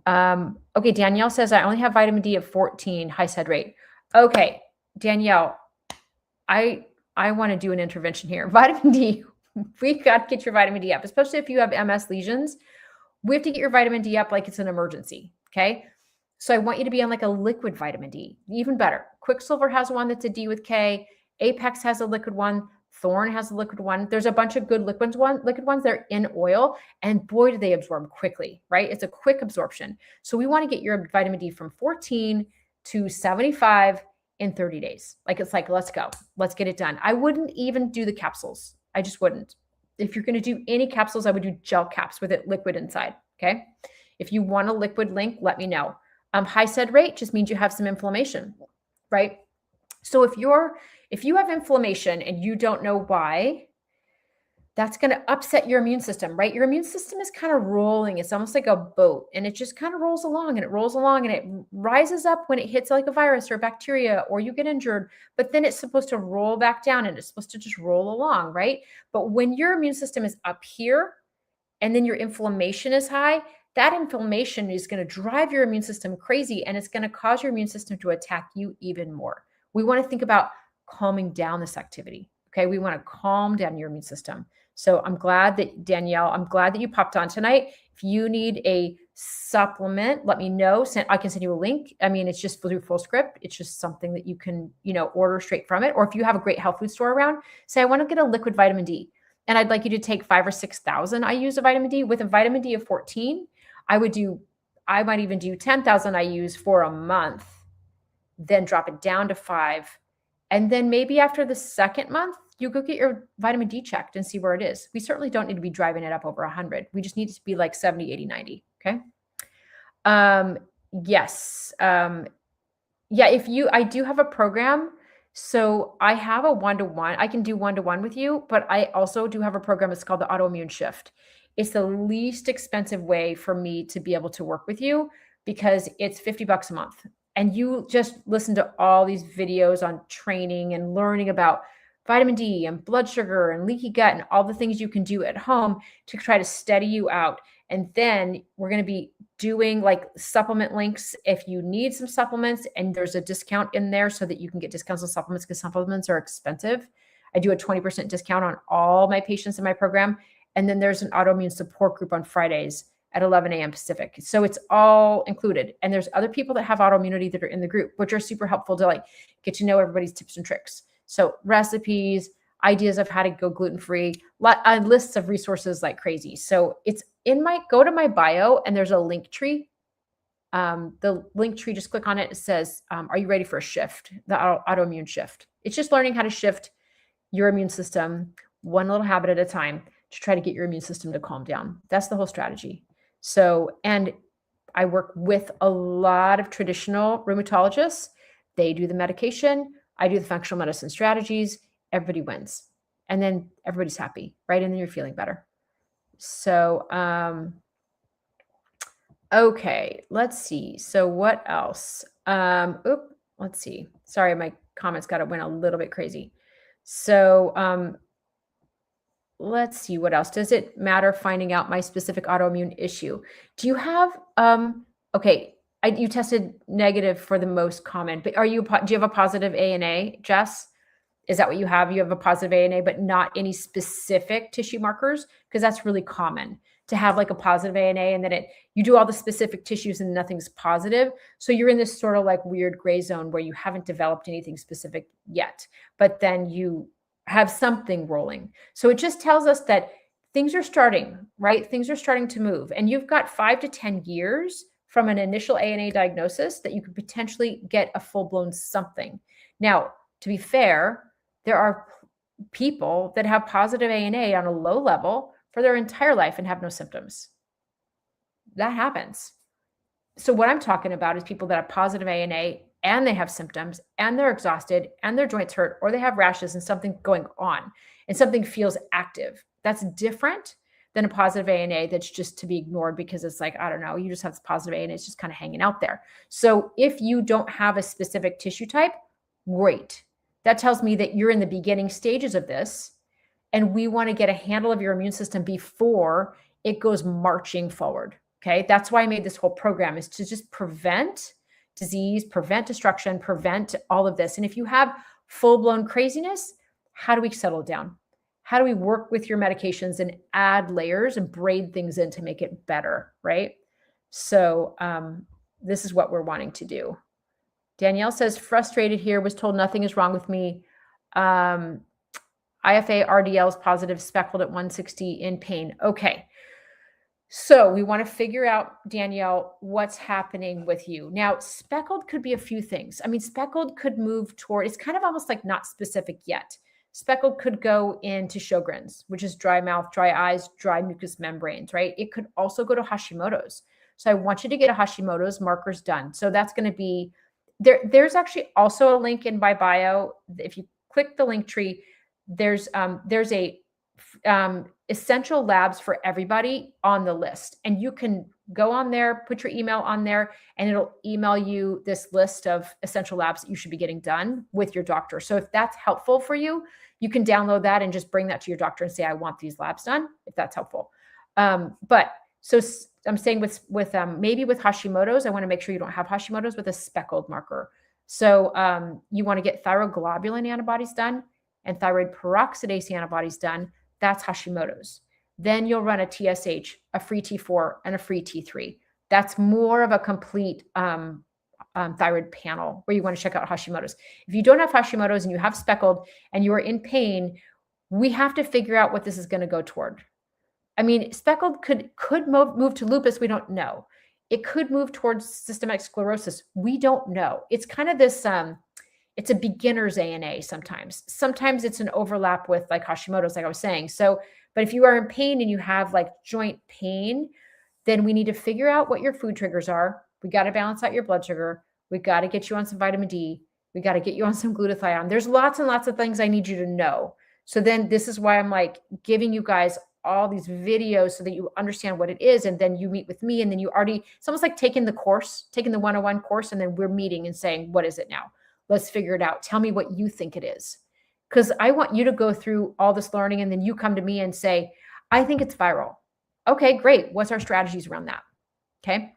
Okay, Danielle says, I only have vitamin D of 14, high SED rate. Okay, Danielle, I want to do an intervention here. Vitamin D, we've got to get your vitamin D up, especially if you have MS lesions. We have to get your vitamin D up like it's an emergency, okay? So I want you to be on like a liquid vitamin D, even better. Quicksilver has one that's a D with K. Apex has a liquid one. Thorn has a liquid one. There's a bunch of good liquid ones that are in oil, and boy, do they absorb quickly, right? It's a quick absorption. So we want to get your vitamin D from 14 to 75 in 30 days. Like it's like, let's go. Let's get it done. I wouldn't even do the capsules. I just wouldn't. If you're going to do any capsules, I would do gel caps with it liquid inside, okay? If you want a liquid link, let me know. High SED rate just means you have some inflammation, right? So if you have inflammation and you don't know why, that's going to upset your immune system, right? Your immune system is kind of rolling. It's almost like a boat and it just kind of rolls along and it rolls along and it rises up when it hits like a virus or a bacteria or you get injured, but then it's supposed to roll back down and it's supposed to just roll along, right? But when your immune system is up here and then your inflammation is high, that inflammation is going to drive your immune system crazy and it's going to cause your immune system to attack you even more. We want to think about calming down this activity. Okay. We want to calm down your immune system. So I'm glad that Danielle, I'm glad that you popped on tonight. If you need a supplement, let me know. I can send you a link. I mean, it's just through Fullscript. It's just something that you can, order straight from it. Or if you have a great health food store around, say, I want to get a liquid vitamin D and I'd like you to take 5,000 or 6,000 IUs of vitamin D with a vitamin D of 14. I might even do 10,000 IUs for a month, then drop it down to 5. And then maybe after the second month, you go get your vitamin D checked and see where it is. We certainly don't need to be driving it up over 100. We just need it to be like 70, 80, 90. Okay. Yes. Yeah. I do have a program. So I have a 1-to-1. I can do 1-to-1 with you, but I also do have a program. It's called the Autoimmune Shift. It's the least expensive way for me to be able to work with you because it's $50 a month. And you just listen to all these videos on training and learning about vitamin D and blood sugar and leaky gut and all the things you can do at home to try to steady you out. And then we're going to be doing like supplement links if you need some supplements, and there's a discount in there so that you can get discounts on supplements because supplements are expensive. I do a 20% discount on all my patients in my program. And then there's an autoimmune support group on Fridays at 11 a.m. Pacific. So it's all included. And there's other people that have autoimmunity that are in the group, which are super helpful to like get to know everybody's tips and tricks. So recipes, ideas of how to go gluten-free, lists of resources like crazy. So it's in go to my bio and there's a link tree. The link tree, just click on it. It says, are you ready for a shift? The autoimmune shift. It's just learning how to shift your immune system one little habit at a time to try to get your immune system to calm down. That's the whole strategy. So, and I work with a lot of traditional rheumatologists. They do the medication. I do the functional medicine strategies. Everybody wins. And then everybody's happy, right? And then you're feeling better. So, okay, let's see. So what else? Let's see. Sorry, my comments went a little bit crazy. So, let's see what else. Does it matter finding out my specific autoimmune issue? Do you have, okay, you tested negative for the most common, but do you have a positive ANA, Jess? Is that what you have? You have a positive ANA, but not any specific tissue markers? Because that's really common to have like a positive ANA and then you do all the specific tissues and nothing's positive. So you're in this sort of like weird gray zone where you haven't developed anything specific yet, but then you have something rolling. So it just tells us that things are starting, right? Things are starting to move. And you've got 5 to 10 years from an initial ANA diagnosis that you could potentially get a full-blown something. Now, to be fair, there are people that have positive ANA on a low level for their entire life and have no symptoms. That happens. So what I'm talking about is people that have positive ANA and they have symptoms and they're exhausted and their joints hurt or they have rashes and something going on and something feels active. That's different than a positive ANA that's just to be ignored because it's like, I don't know, you just have this positive ANA, it's just kind of hanging out there. So if you don't have a specific tissue type, great. That tells me that you're in the beginning stages of this and we want to get a handle of your immune system before it goes marching forward. Okay, that's why I made this whole program, is to just prevent disease, prevent destruction, prevent all of this. And if you have full-blown craziness, how do we settle it down? How do we work with your medications and add layers and braid things in to make it better, right? So this is what we're wanting to do. Danielle says, frustrated here, was told nothing is wrong with me. IFA RDL is positive, speckled at 160, in pain. Okay. So we want to figure out, Danielle, what's happening with you. Now, speckled could be a few things. I mean, speckled could move toward, it's kind of almost like not specific yet. Speckled could go into Sjogren's, which is dry mouth, dry eyes, dry mucous membranes, right? It could also go to Hashimoto's. So I want you to get a Hashimoto's markers done. So that's going to be, there's actually also a link in my bio. If you click the link tree, there's a essential labs for everybody on the list. And you can go on there, put your email on there, and it'll email you this list of essential labs that you should be getting done with your doctor. So if that's helpful for you, you can download that and just bring that to your doctor and say, I want these labs done, if that's helpful. But so I'm saying with maybe with Hashimoto's, I want to make sure you don't have Hashimoto's with a speckled marker. So you want to get thyroglobulin antibodies done and thyroid peroxidase antibodies done. That's Hashimoto's. Then you'll run a TSH, a free T4, and a free T3. That's more of a complete thyroid panel where you want to check out Hashimoto's. If you don't have Hashimoto's and you have speckled and you are in pain, we have to figure out what this is going to go toward. I mean, speckled could move to lupus. We don't know. It could move towards systemic sclerosis. We don't know. It's kind of this, it's a beginner's ANA sometimes. Sometimes it's an overlap with like Hashimoto's, like I was saying. So, but if you are in pain and you have like joint pain, then we need to figure out what your food triggers are. We got to balance out your blood sugar. We got to get you on some vitamin D. We got to get you on some glutathione. There's lots and lots of things I need you to know. So then this is why I'm like giving you guys all these videos so that you understand what it is. And then you meet with me and then it's almost like taking the 101 course. And then we're meeting and saying, what is it now? Let's figure it out. Tell me what you think it is. Because I want you to go through all this learning and then you come to me and say, I think it's viral. Okay, great. What's our strategies around that? Okay.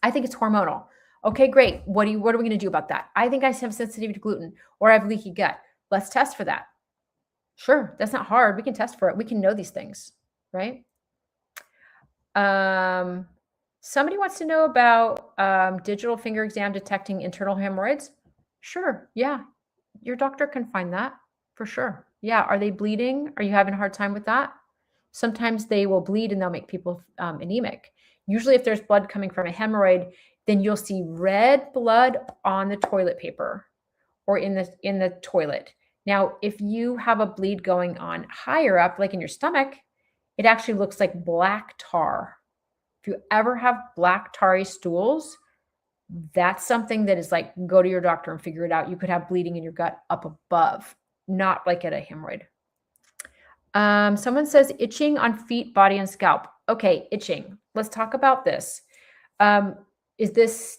I think it's hormonal. Okay, great. What are we going to do about that? I think I have sensitivity to gluten or I have leaky gut. Let's test for that. Sure. That's not hard. We can test for it. We can know these things, right? Somebody wants to know about digital finger exam detecting internal hemorrhoids. Sure. Yeah. Your doctor can find that for sure. Yeah. Are they bleeding? Are you having a hard time with that? Sometimes they will bleed and they'll make people anemic. Usually if there's blood coming from a hemorrhoid, then you'll see red blood on the toilet paper or in the toilet. Now, if you have a bleed going on higher up, like in your stomach, it actually looks like black tar. If you ever have black tarry stools, that's something that is like, go to your doctor and figure it out. You could have bleeding in your gut up above, not like at a hemorrhoid. Someone says itching on feet, body, and scalp. Okay, itching. Let's talk about this. Do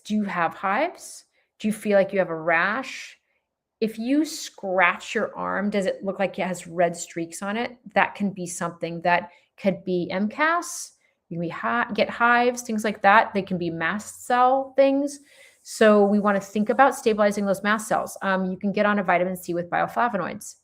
you have hives? Do you feel like you have a rash? If you scratch your arm, does it look like it has red streaks on it? That can be something that could be MCAS. You can get hives, things like that. They can be mast cell things. So we want to think about stabilizing those mast cells. You can get on a vitamin C with bioflavonoids.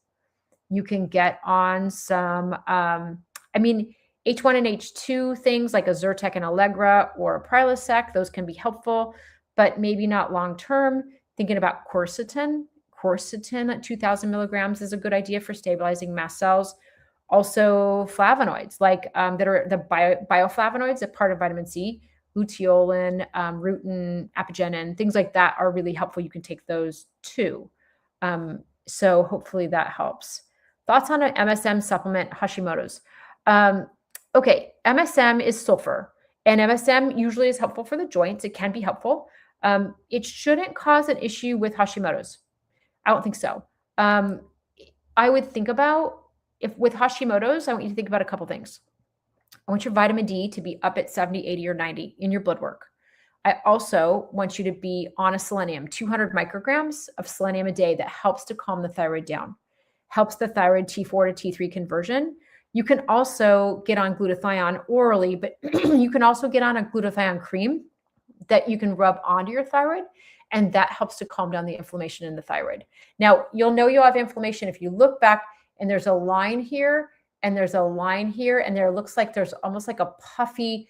You can get on some, H1 and H2 things like a Zyrtec and Allegra or a Prilosec. Those can be helpful, but maybe not long-term. Thinking about quercetin. Quercetin at 2,000 milligrams is a good idea for stabilizing mast cells. Also flavonoids, like that are the bioflavonoids, a part of vitamin C, luteolin, rutin, apigenin, things like that are really helpful. You can take those too. So hopefully that helps. Thoughts on an MSM supplement, Hashimoto's? Okay, MSM is sulfur, and MSM usually is helpful for the joints. It can be helpful. It shouldn't cause an issue with Hashimoto's. I don't think so. I would think about, if with Hashimoto's, I want you to think about a couple things. I want your vitamin D to be up at 70, 80, or 90 in your blood work. I also want you to be on a selenium, 200 micrograms of selenium a day. That helps to calm the thyroid down, helps the thyroid T4 to T3 conversion. You can also get on glutathione orally, but you can also get on a glutathione cream that you can rub onto your thyroid, and that helps to calm down the inflammation in the thyroid. Now, you'll know you'll have inflammation if you look back and there's a line here and there's a line here, and there looks like there's almost like a puffy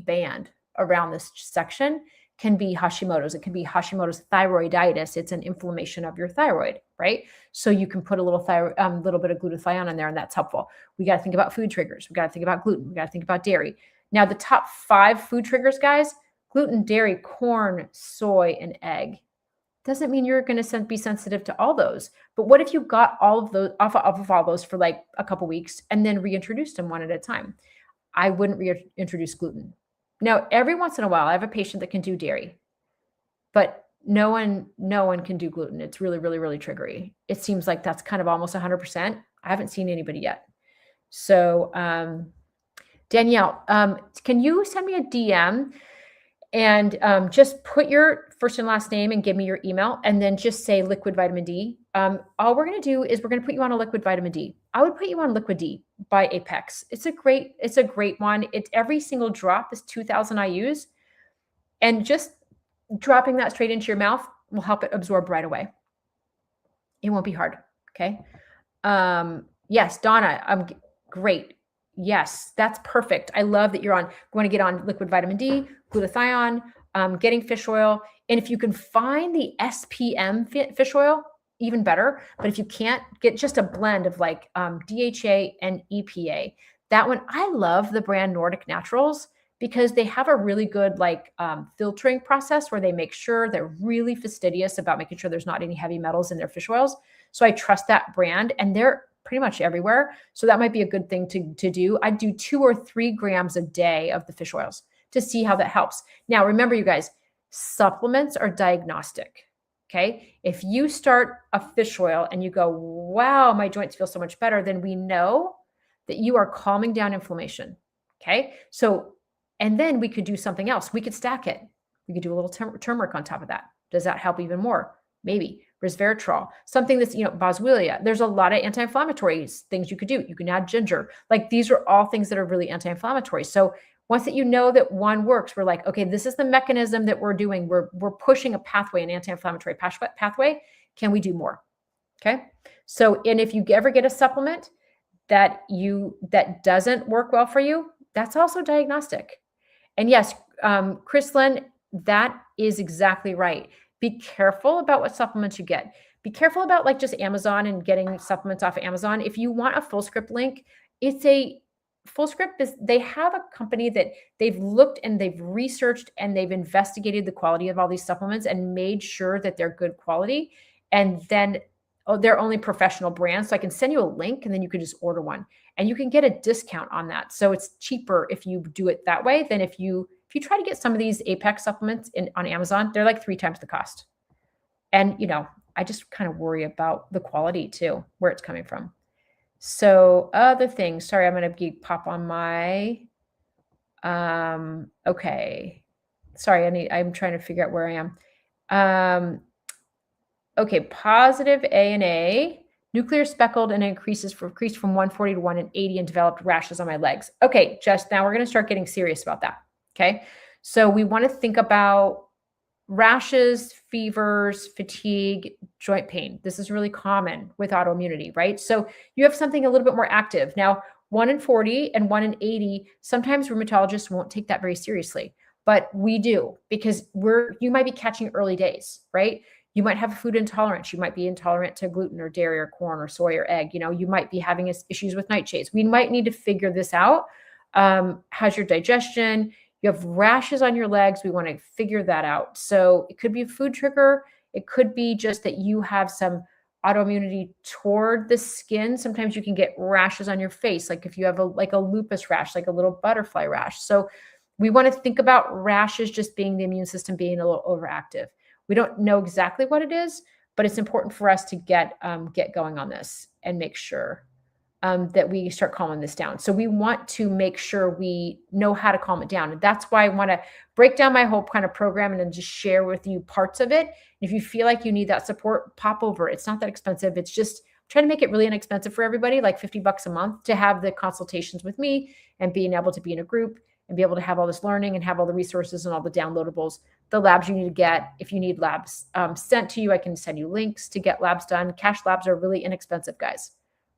band around this section. Can be Hashimoto's. It can be Hashimoto's thyroiditis. It's an inflammation of your thyroid, right? So you can put a little bit of glutathione in there, and that's helpful. We got to think about food triggers. We got to think about gluten. We got to think about dairy. Now, the top 5 food triggers, guys: gluten, dairy, corn, soy, and egg. Doesn't mean you're going to be sensitive to all those. But what if you got all of those off of all those for like a couple weeks and then reintroduced them one at a time? I wouldn't reintroduce gluten. Now, every once in a while, I have a patient that can do dairy, but no one can do gluten. It's really, really, really triggery. It seems like that's kind of almost 100%. I haven't seen anybody yet. So, Danielle, can you send me a DM and just put your first and last name and give me your email, and then just say liquid vitamin D. All we're going to do is we're going to put you on a liquid vitamin D. I would put you on Liquid D by Apex. It's a great one. It's every single drop is 2,000 IUs, and just dropping that straight into your mouth will help it absorb right away. It won't be hard. Okay. Yes, Donna, great. Yes, that's perfect. I love that you're going to get on liquid vitamin D, glutathione, getting fish oil. And if you can find the SPM fish oil, even better. But if you can't, get just a blend of like DHA and EPA. That one, I love the brand Nordic Naturals, because they have a really good filtering process where they make sure they're really fastidious about making sure there's not any heavy metals in their fish oils. So I trust that brand, and they're pretty much everywhere. So that might be a good thing to do. I do 2 or 3 grams a day of the fish oils to see how that helps. Now, remember, you guys, supplements are diagnostic. Okay. If you start a fish oil and you go, wow, my joints feel so much better, then we know that you are calming down inflammation. Okay. So, and then we could do something else. We could stack it. We could do a little turmeric on top of that. Does that help even more? Maybe. Resveratrol, something that's, boswellia. There's a lot of anti-inflammatory things you could do. You can add ginger. Like, these are all things that are really anti-inflammatory. So once that you know that one works, we're like, okay, this is the mechanism that we're doing. We're pushing a pathway, an anti-inflammatory pathway. Can we do more? Okay. So, and if you ever get a supplement that doesn't work well for you, that's also diagnostic. And yes, Chrislyn, that is exactly right. Be careful about what supplements you get. Be careful about like just Amazon and getting supplements off of Amazon. If you want a full script link, it's a full script is they have a company that they've looked and they've researched and they've investigated the quality of all these supplements and made sure that they're good quality. And then they're only professional brands. So I can send you a link and then you can just order one and you can get a discount on that. So it's cheaper if you do it that way than if you try to get some of these Apex supplements on Amazon, they're like 3 times the cost. And, I just kind of worry about the quality too, where it's coming from. So other things, sorry, I'm going to pop on my, okay. Sorry, I'm trying to figure out where I am. Okay, positive ANA, nuclear speckled and increased from 140 to 180 and developed rashes on my legs. Okay, Jess, now we're going to start getting serious about that. Okay, so we want to think about rashes, fevers, fatigue, joint pain. This is really common with autoimmunity, right? So you have something a little bit more active. Now, 1 in 40 and 1 in 80, sometimes rheumatologists won't take that very seriously, but we do because you might be catching early days, right? You might have a food intolerance. You might be intolerant to gluten or dairy or corn or soy or egg. You might be having issues with nightshades. We might need to figure this out. How's your digestion? You have rashes on your legs. We want to figure that out. So it could be a food trigger. It could be just that you have some autoimmunity toward the skin. Sometimes you can get rashes on your face, like if you have a lupus rash, like a little butterfly rash. So we want to think about rashes just being the immune system being a little overactive. We don't know exactly what it is, but it's important for us to get going on this and make sure that we start calming this down. So we want to make sure we know how to calm it down. And that's why I want to break down my whole kind of program and then just share with you parts of it. If you feel like you need that support, pop over. It's not that expensive. It's just trying to make it really inexpensive for everybody, like $50 a month to have the consultations with me and being able to be in a group and be able to have all this learning and have all the resources and all the downloadables, the labs you need to get. If you need labs sent to you, I can send you links to get labs done. Cash labs are really inexpensive, guys.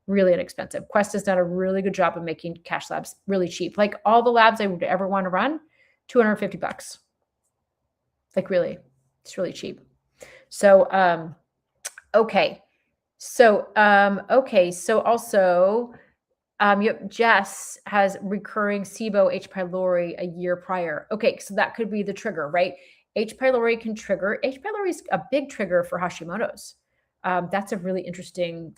Really inexpensive. Quest has done a really good job of making cash labs really cheap. Like all the labs I would ever want to run, $250. Like really, it's really cheap. So, okay. So, So also, Jess has recurring SIBO H. pylori a year prior. Okay. So that could be the trigger, right? H. pylori can trigger. H. pylori is a big trigger for Hashimoto's. That's a really interesting,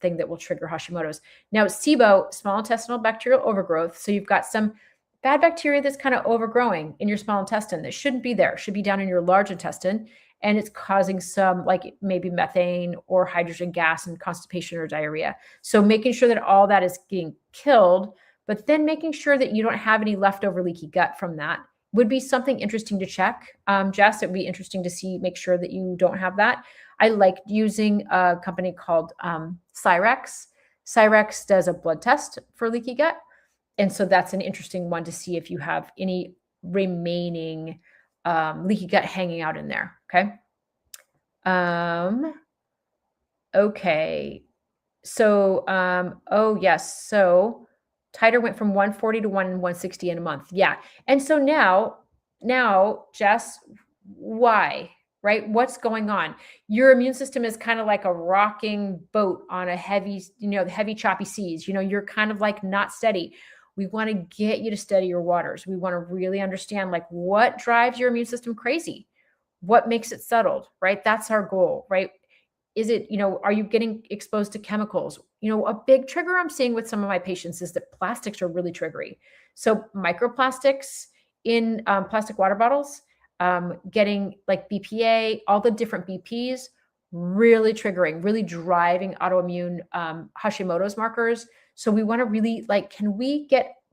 thing that will trigger Hashimoto's. Now, SIBO, small intestinal bacterial overgrowth. So you've got some bad bacteria that's kind of overgrowing in your small intestine that shouldn't be there. It should be down in your large intestine. And it's causing some like maybe methane or hydrogen gas and constipation or diarrhea. So making sure that all that is getting killed, but then making sure that you don't have any leftover leaky gut from that would be something interesting to check. Jess, it would be interesting to make sure that you don't have that. I like using a company called Cyrex. Cyrex does a blood test for leaky gut. And so that's an interesting one to see if you have any remaining leaky gut hanging out in there. Okay. Okay. So, oh yes. So titer went from 140 to 160 in a month. Yeah. And so now, Jess, why? Right? What's going on? Your immune system is kind of like a rocking boat on a heavy, heavy choppy seas. You're kind of like not steady. We want to get you to steady your waters. We want to really understand like what drives your immune system crazy? What makes it settled, right? That's our goal, right? Is it, are you getting exposed to chemicals? A big trigger I'm seeing with some of my patients is that plastics are really triggery. So microplastics in plastic water bottles, getting like BPA, all the different BPs, really triggering, really driving autoimmune Hashimoto's markers. So we want to really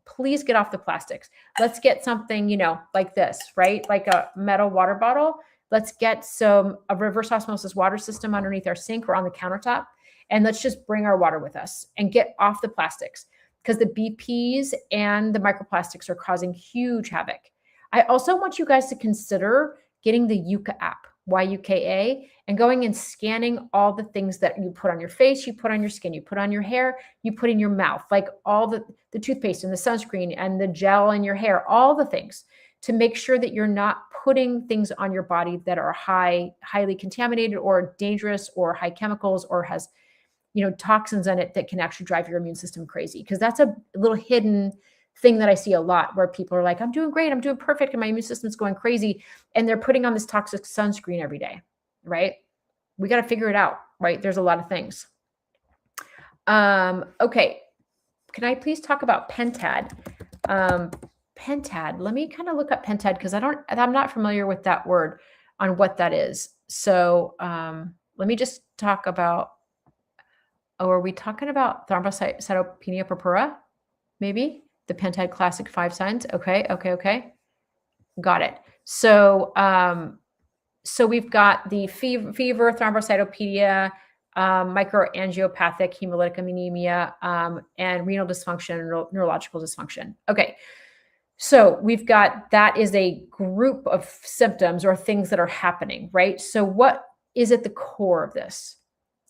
please get off the plastics. Let's get something, like this, right? Like a metal water bottle. Let's get a reverse osmosis water system underneath our sink or on the countertop. And let's just bring our water with us and get off the plastics because the BPs and the microplastics are causing huge havoc. I also want you guys to consider getting the Yuka app. YUKA, and going and scanning all the things that you put on your face, you put on your skin, you put on your hair, you put in your mouth, like all the toothpaste and the sunscreen and the gel in your hair, all the things, to make sure that you're not putting things on your body that are highly contaminated or dangerous or high chemicals or has, toxins in it that can actually drive your immune system crazy. Because that's a little hidden thing that I see a lot, where people are like, I'm doing great, I'm doing perfect, and my immune system's going crazy. And they're putting on this toxic sunscreen every day, right? We got to figure it out, right? There's a lot of things. Okay. Can I please talk about Pentad? Pentad, let me kind of look up Pentad, because I'm not familiar with that word on what that is. So let me just talk about, are we talking about thrombocytopenia purpura? Maybe the Pentad classic 5 signs. Okay. Got it. So, so we've got the fever, thrombocytopenia, microangiopathic hemolytic anemia, and renal dysfunction, neurological dysfunction. Okay. So we've got, that is a group of symptoms or things that are happening, right? So what is at the core of this?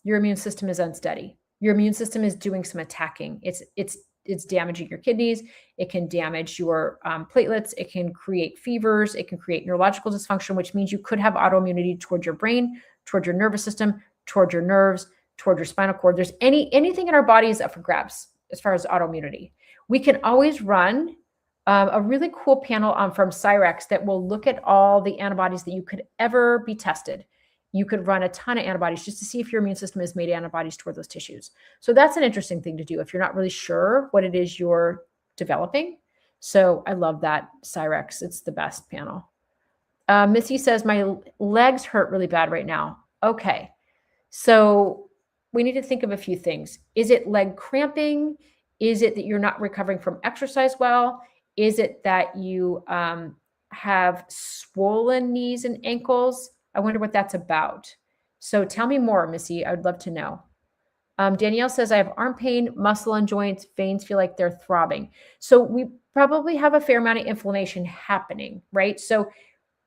Your immune system is unsteady. Your immune system is doing some attacking. It's damaging your kidneys. It can damage your platelets. It can create fevers. It can create neurological dysfunction, which means you could have autoimmunity toward your brain, toward your nervous system, toward your nerves, toward your spinal cord. There's anything in our body is up for grabs as far as autoimmunity. We can always run a really cool panel from Cyrex that will look at all the antibodies that you could ever be tested. You could run a ton of antibodies just to see if your immune system has made antibodies toward those tissues. So that's an interesting thing to do if you're not really sure what it is you're developing. So I love that Cyrex. It's the best panel. Missy says, my legs hurt really bad right now. Okay. So we need to think of a few things. Is it leg cramping? Is it that you're not recovering from exercise well? Is it that you have swollen knees and ankles? I wonder what that's about. So tell me more, Missy. I would love to know. Danielle says, I have arm pain, muscle and joints, veins feel like they're throbbing. So we probably have a fair amount of inflammation happening, right? So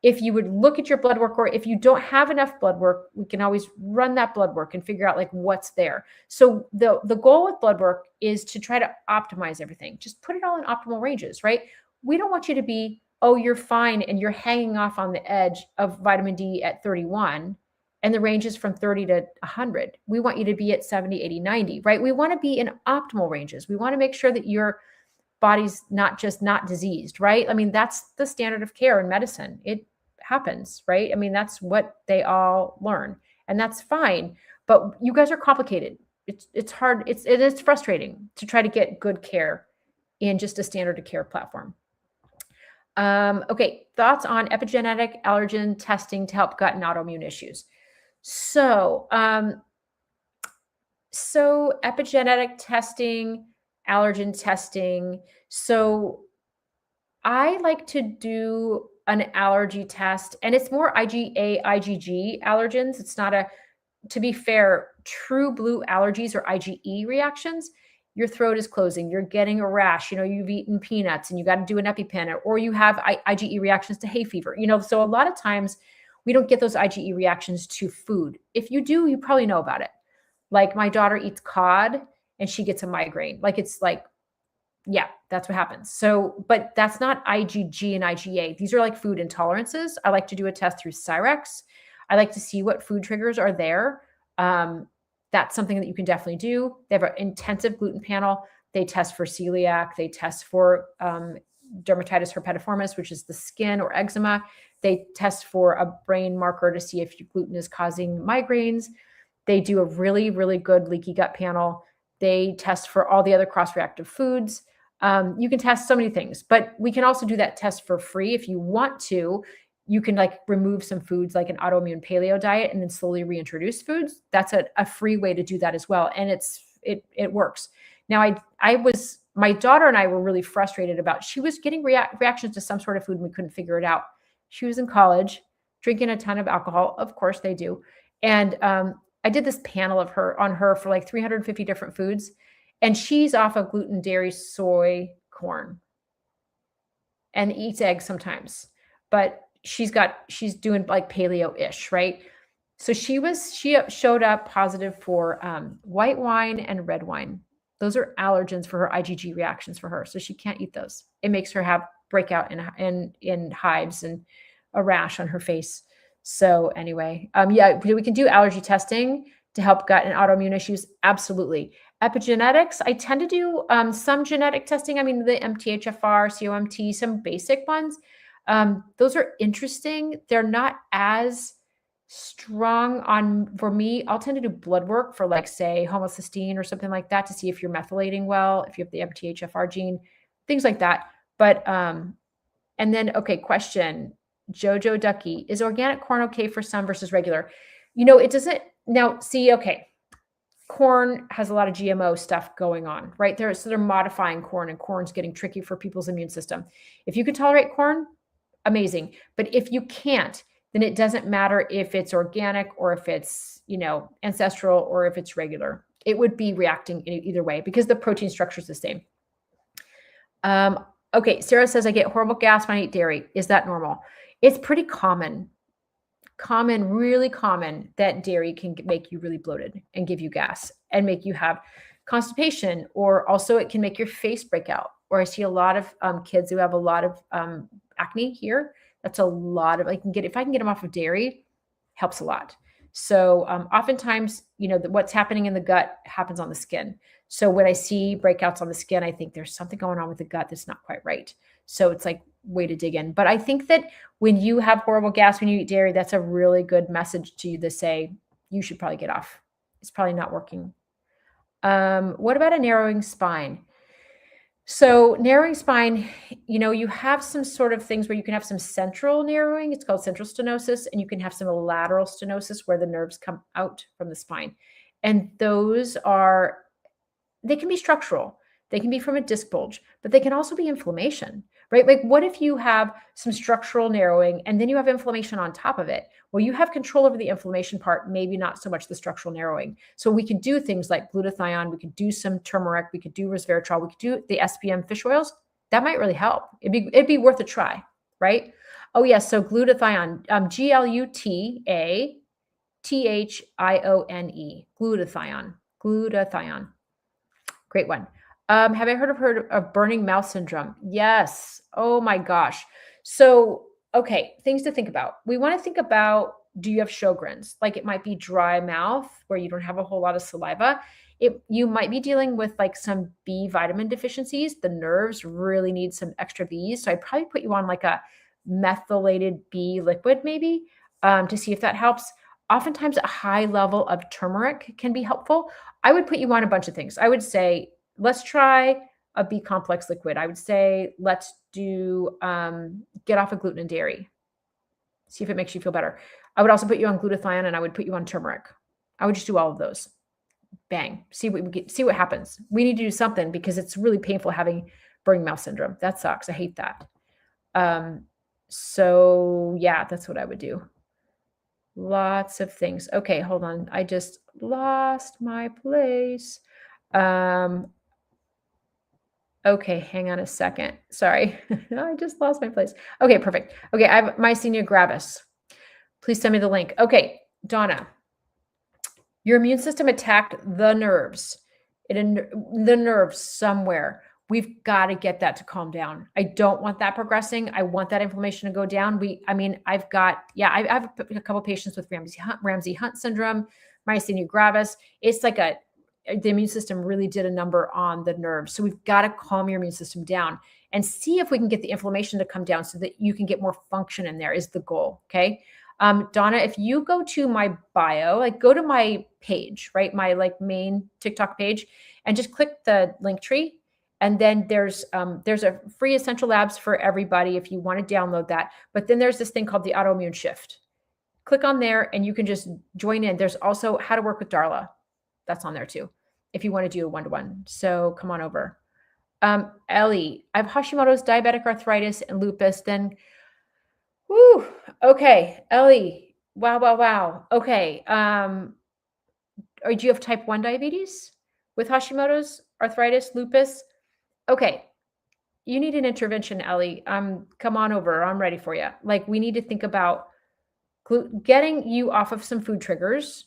if you would look at your blood work, or if you don't have enough blood work, we can always run that blood work and figure out like what's there. So the goal with blood work is to try to optimize everything. Just put it all in optimal ranges, right? We don't want you to be, oh, you're fine and you're hanging off on the edge of vitamin D at 31 and the range is from 30 to 100. We want you to be at 70, 80, 90, right? We want to be in optimal ranges. We want to make sure that your body's not diseased, right? I mean, that's the standard of care in medicine. It happens, right? I mean, that's what they all learn, and that's fine. But you guys are complicated. It's hard. It is frustrating to try to get good care in just a standard of care platform. Okay, thoughts on epigenetic allergen testing to help gut and autoimmune issues. So epigenetic testing, allergen testing. So I like to do an allergy test, and it's more IgA, IgG allergens. It's not to be fair, true blue allergies or IgE reactions. Your throat is closing, you're getting a rash, you've eaten peanuts and you got to do an EpiPen, or you have IgE reactions to hay fever, so a lot of times we don't get those IgE reactions to food. If you do, you probably know about it. Like my daughter eats cod and she gets a migraine. Yeah, that's what happens. So, but that's not IgG and IgA. These are like food intolerances. I like to do a test through Cyrex. I like to see what food triggers are there. That's something that you can definitely do. They have an intensive gluten panel. They test for celiac. They test for dermatitis herpetiformis, which is the skin or eczema. They test for a brain marker to see if your gluten is causing migraines. They do a really, really good leaky gut panel. They test for all the other cross-reactive foods. You can test so many things, but we can also do that test for free. If you want to, you can remove some foods like an autoimmune paleo diet and then slowly reintroduce foods. That's a free way to do that as well. And it works. Now my daughter and I were really frustrated about, she was getting reactions to some sort of food and we couldn't figure it out. She was in college, drinking a ton of alcohol. Of course they do. And I did this panel on her for 350 different foods. And she's off of gluten, dairy, soy, corn, and eats eggs sometimes. But she's doing like paleo-ish, right? So she showed up positive for white wine and red wine. Those are allergens for her IgG reactions for her. So she can't eat those. It makes her have breakout in hives and a rash on her face. So anyway, yeah, we can do allergy testing to help gut and autoimmune issues. Absolutely. Epigenetics, I tend to do some genetic testing. I mean, the MTHFR, COMT, some basic ones. Those are interesting. They're not as strong on, for me, I'll tend to do blood work for like, say, homocysteine or something like that to see if you're methylating well, if you have the MTHFR gene, things like that. But, and then, okay, question, Jojo Ducky, is organic corn okay for some versus regular? It doesn't, now see, okay, corn has a lot of GMO stuff going on, right? So they're modifying corn, and corn's getting tricky for people's immune system. If you can tolerate corn, amazing. But if you can't, then it doesn't matter if it's organic or if it's, ancestral or if it's regular. It would be reacting in either way because the protein structure is the same. Okay, Sarah says, I get horrible gas when I eat dairy. Is that normal? It's pretty common, really common that dairy can make you really bloated and give you gas and make you have constipation, or also it can make your face break out. Or I see a lot of kids who have a lot of acne here. That's a lot of, if I can get them off of dairy, helps a lot. So oftentimes, what's happening in the gut happens on the skin. So when I see breakouts on the skin, I think there's something going on with the gut that's not quite right. So it's like way to dig in. But I think that when you have horrible gas when you eat dairy, that's a really good message to you to say, you should probably get off. It's probably not working. What about a narrowing spine? So narrowing spine, you have some sort of things where you can have some central narrowing. It's called central stenosis. And you can have some lateral stenosis where the nerves come out from the spine. And they can be structural. They can be from a disc bulge, but they can also be inflammation, right? Like, what if you have some structural narrowing and then you have inflammation on top of it? Well, you have control over the inflammation part, maybe not so much the structural narrowing. So we could do things like glutathione, we could do some turmeric, we could do resveratrol, we could do the SPM fish oils. That might really help. It'd be worth a try, right? Oh yes, so glutathione, glutathione, glutathione. Great one. Have I heard of burning mouth syndrome? Yes. Oh my gosh. So, okay, things to think about. We want to think about, do you have Sjogren's? Like, it might be dry mouth where you don't have a whole lot of saliva. You might be dealing with like some B vitamin deficiencies. The nerves really need some extra Bs. So I'd probably put you on like a methylated B liquid maybe to see if that helps. Oftentimes a high level of turmeric can be helpful. I would put you on a bunch of things. I would say, let's try a B complex liquid. I would say, let's do, get off of gluten and dairy. See if it makes you feel better. I would also put you on glutathione, and I would put you on turmeric. I would just do all of those. Bang. See what happens. We need to do something because it's really painful having burning mouth syndrome. That sucks. I hate that. So yeah, that's what I would do. Lots of things. Okay, hold on. I just lost my place. Okay, hang on a second. Sorry. I just lost my place. Okay, perfect. Okay, I have myasthenia gravis. Please send me the link. Okay, Donna, your immune system attacked the nerves. The nerves somewhere. We've got to get that to calm down. I don't want that progressing. I want that inflammation to go down. I have a couple of patients with Ramsay-Hunt syndrome, myasthenia gravis. It's like the immune system really did a number on the nerves. So we've got to calm your immune system down and see if we can get the inflammation to come down so that you can get more function in there is the goal. Okay. Donna, if you go to my bio, like go to my page, right? My like main TikTok page, and just click the link tree. And then there's a free Essential Labs for everybody if you want to download that. But then there's this thing called the Autoimmune Shift. Click on there and you can just join in. There's also how to work with Darla. That's on there too, if you want to do a one-to-one. So come on over. Ellie, I have Hashimoto's, diabetic arthritis, and lupus. Then, whoo, okay, Ellie, wow. Okay, do you have type 1 diabetes with Hashimoto's, arthritis, lupus? Okay, you need an intervention, Ellie. Come on over. I'm ready for you. Like, we need to think about getting you off of some food triggers.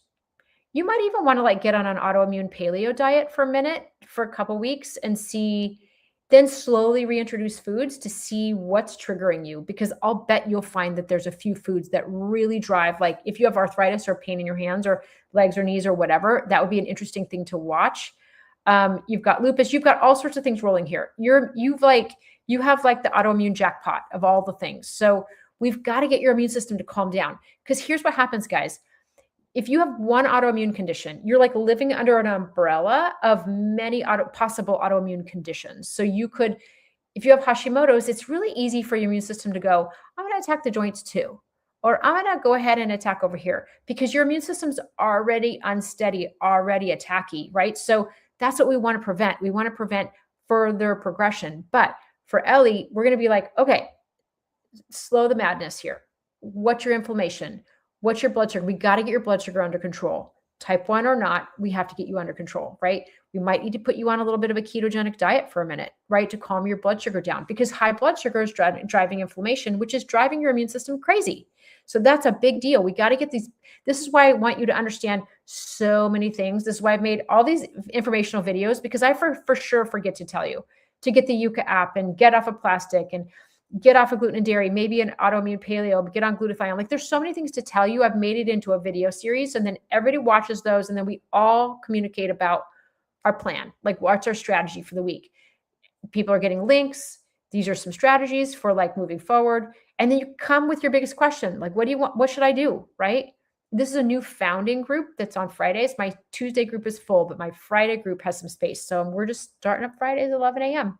You might even want to like get on an autoimmune paleo diet for a minute, for a couple weeks, and see, then slowly reintroduce foods to see what's triggering you. Because I'll bet you'll find that there's a few foods that really drive, like if you have arthritis or pain in your hands or legs or knees or whatever, that would be an interesting thing to watch. You've got lupus, you've got all sorts of things rolling here. You have like the autoimmune jackpot of all the things. So we've got to get your immune system to calm down. Because here's what happens, guys. If you have one autoimmune condition, you're like living under an umbrella of many possible autoimmune conditions. So you could, if you have Hashimoto's, it's really easy for your immune system to go, I'm going to attack the joints too. Or I'm going to go ahead and attack over here, because your immune system's already unsteady, already attacky, right? So that's what we want to prevent. We want to prevent further progression. But for Ellie, we're going to be like, okay, slow the madness here. What's your inflammation? What's your blood sugar? We got to get your blood sugar under control. Type 1 or not, we have to get you under control, right? We might need to put you on a little bit of a ketogenic diet for a minute, right? To calm your blood sugar down, because high blood sugar is driving inflammation, which is driving your immune system crazy. So that's a big deal. We got to get these. This is why I want you to understand so many things. This is why I've made all these informational videos, because I for sure forget to tell you to get the Yucca app and get off of plastic and get off of gluten and dairy, maybe an autoimmune paleo, get on glutathione. Like, there's so many things to tell you. I've made it into a video series, and then everybody watches those, and then we all communicate about our plan. Like, what's our strategy for the week? People are getting links. These are some strategies for like moving forward. And then you come with your biggest question. Like, what do you want? What should I do? Right? This is a new founding group that's on Fridays. My Tuesday group is full, but my Friday group has some space. So we're just starting up Fridays at 11 a.m.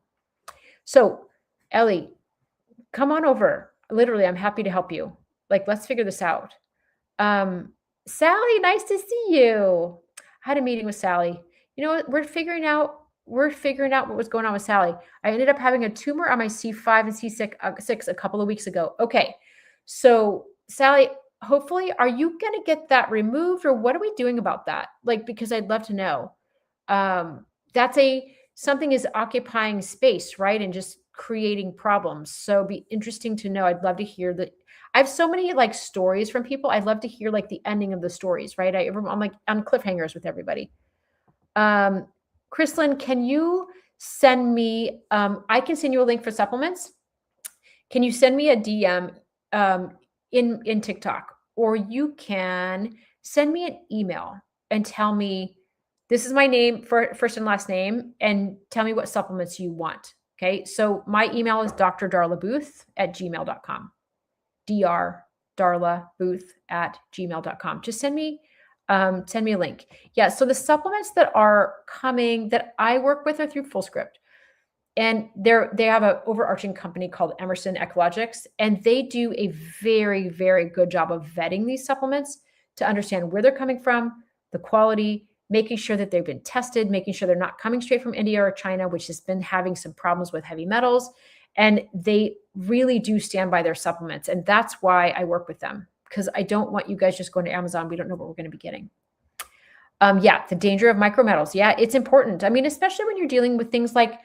So Ellie, come on over. Literally, I'm happy to help you. Like, let's figure this out. Sally, nice to see you. I had a meeting with Sally. You know what? We're figuring out what was going on with Sally. I ended up having a tumor on my C5 and C6 a couple of weeks ago. Okay. So Sally, hopefully, are you going to get that removed, or what are we doing about that? Like, because I'd love to know. Something is occupying space, right? And just creating problems. So it'd be interesting to know. I'd love to hear that. I have so many like stories from people. I'd love to hear like the ending of the stories, right? I'm like on cliffhangers with everybody. Chrislyn, can you send me, I can send you a link for supplements. Can you send me a DM in TikTok, or you can send me an email and tell me, this is my name, first and last name, and tell me what supplements you want. Okay. So my email is drdarlabooth@gmail.com. drdarlabooth@gmail.com. Just send me a link. Yeah. So the supplements that are coming that I work with are through FullScript. And they have an overarching company called Emerson Ecologics, and they do a very, very good job of vetting these supplements to understand where they're coming from, the quality, making sure that they've been tested, making sure they're not coming straight from India or China, which has been having some problems with heavy metals. And they really do stand by their supplements. And that's why I work with them, because I don't want you guys just going to Amazon. We don't know what we're going to be getting. The danger of micrometals. Yeah, it's important. I mean, especially when you're dealing with things like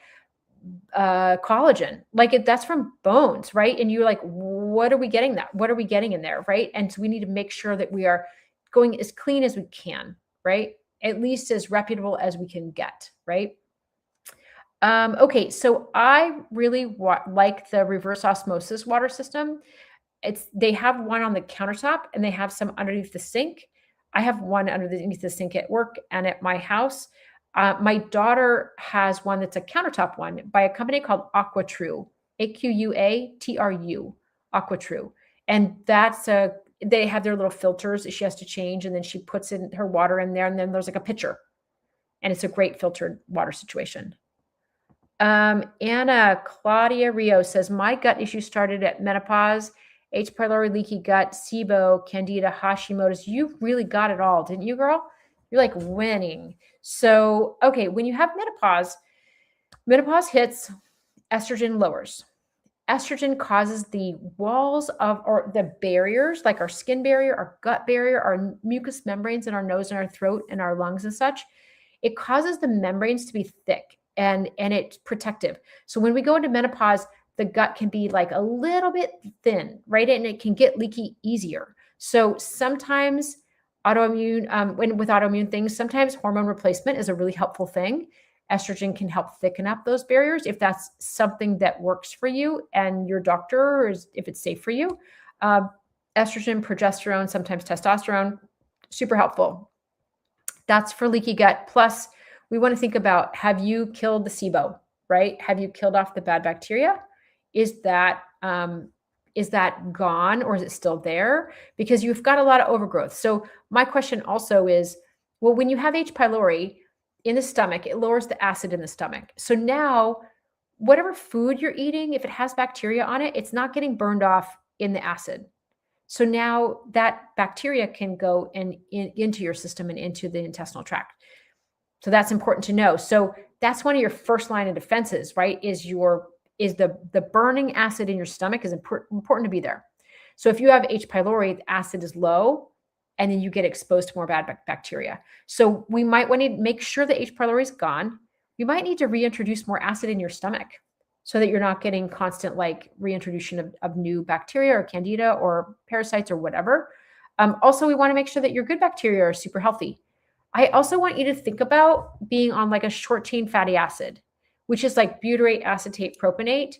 collagen, like that's from bones, right? And you're like, what are we getting in there, right? And so we need to make sure that we are going as clean as we can, right? At least as reputable as we can get, right? Okay, so I really like the reverse osmosis water system. They have one on the countertop, and they have some underneath the sink. I have one underneath the sink at work and at my house. My daughter has one that's a countertop one by a company called AquaTrue, AQUATRU, AquaTrue. And they have their little filters that she has to change, and then she puts in her water in there, and then there's like a pitcher, and it's a great filtered water situation. Anna Claudia Rio says, my gut issue started at menopause, H. pylori, leaky gut, SIBO, Candida, Hashimoto's. You really got it all, didn't you, girl? You're like winning. So, okay, when you have menopause hits, estrogen lowers. Estrogen causes the walls or the barriers, like our skin barrier, our gut barrier, our mucous membranes in our nose and our throat and our lungs and such. It causes the membranes to be thick. and it's protective. So when we go into menopause, the gut can be like a little bit thin, right? And it can get leaky easier. So sometimes with autoimmune things, sometimes hormone replacement is a really helpful thing. Estrogen can help thicken up those barriers if that's something that works for you and your doctor, or if it's safe for you. Estrogen, progesterone, sometimes testosterone, super helpful. That's for leaky gut. Plus, we want to think about, have you killed the SIBO, right? Have you killed off the bad bacteria? Is that gone, or is it still there? Because you've got a lot of overgrowth. So my question also is, well, when you have H. pylori in the stomach, it lowers the acid in the stomach. So now whatever food you're eating, if it has bacteria on it, it's not getting burned off in the acid. So now that bacteria can go into your system and into the intestinal tract. So that's important to know. So that's one of your first line of defenses, right? Is the burning acid in your stomach is important to be there. So if you have H. pylori, the acid is low, and then you get exposed to more bad bacteria. So we might want to make sure that H. pylori is gone. You might need to reintroduce more acid in your stomach so that you're not getting constant like reintroduction of new bacteria or candida or parasites or whatever. Also, we want to make sure that your good bacteria are super healthy. I also want you to think about being on like a short chain fatty acid, which is like butyrate, acetate, propionate.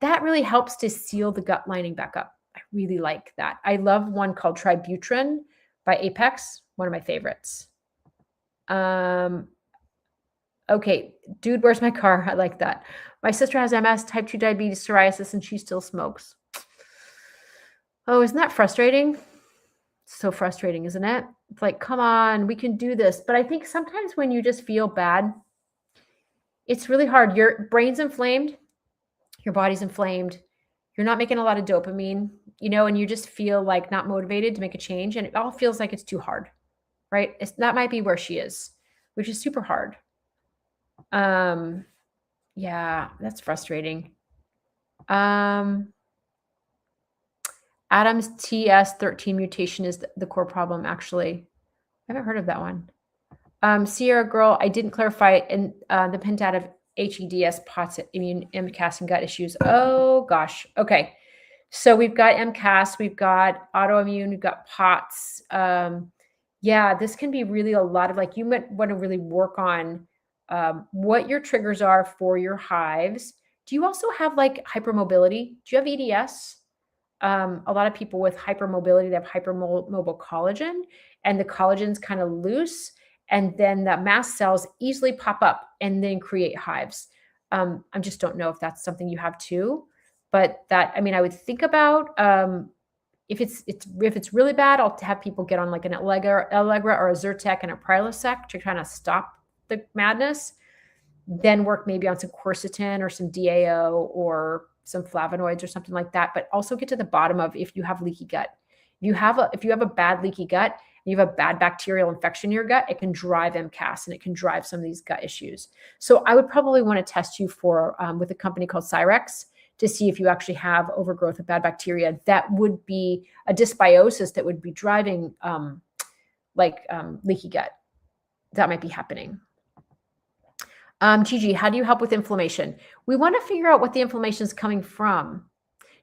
That really helps to seal the gut lining back up. I really like that. I love one called Tributrin by Apex, one of my favorites. Okay, dude, where's my car? I like that. My sister has MS, type 2 diabetes, psoriasis, and she still smokes. Oh, isn't that frustrating? So frustrating, isn't it? It's like, come on, we can do this. But I think sometimes when you just feel bad, it's really hard. Your brain's inflamed, your body's inflamed, you're not making a lot of dopamine, and you just feel like not motivated to make a change. And it all feels like it's too hard, right? That might be where she is, which is super hard. Yeah, that's frustrating. Adam's TS13 mutation is the core problem, actually. I haven't heard of that one. Sierra girl, I didn't clarify it in the pentative of HEDS, POTS, immune, MCAS, and gut issues. Oh, gosh. Okay. So we've got MCAS, we've got autoimmune, we've got POTS. Yeah, this can be really a lot of like, you might want to really work on what your triggers are for your hives. Do you also have like hypermobility? Do you have EDS? A lot of people with hypermobility, they have hypermobile collagen, and the collagen's kind of loose, and then the mast cells easily pop up and then create hives. I just don't know if that's something you have too, but I would think about if it's really bad, I'll have people get on like an Allegra or a Zyrtec and a Prilosec to kind of stop the madness, then work maybe on some quercetin or some DAO or some flavonoids or something like that, but also get to the bottom of if you have leaky gut. If you have a bad leaky gut, and you have a bad bacterial infection in your gut, it can drive MCAS and it can drive some of these gut issues. So I would probably want to test you for with a company called Cyrex to see if you actually have overgrowth of bad bacteria. That would be a dysbiosis that would be driving leaky gut. That might be happening. Gigi, how do you help with inflammation? We want to figure out what the inflammation is coming from.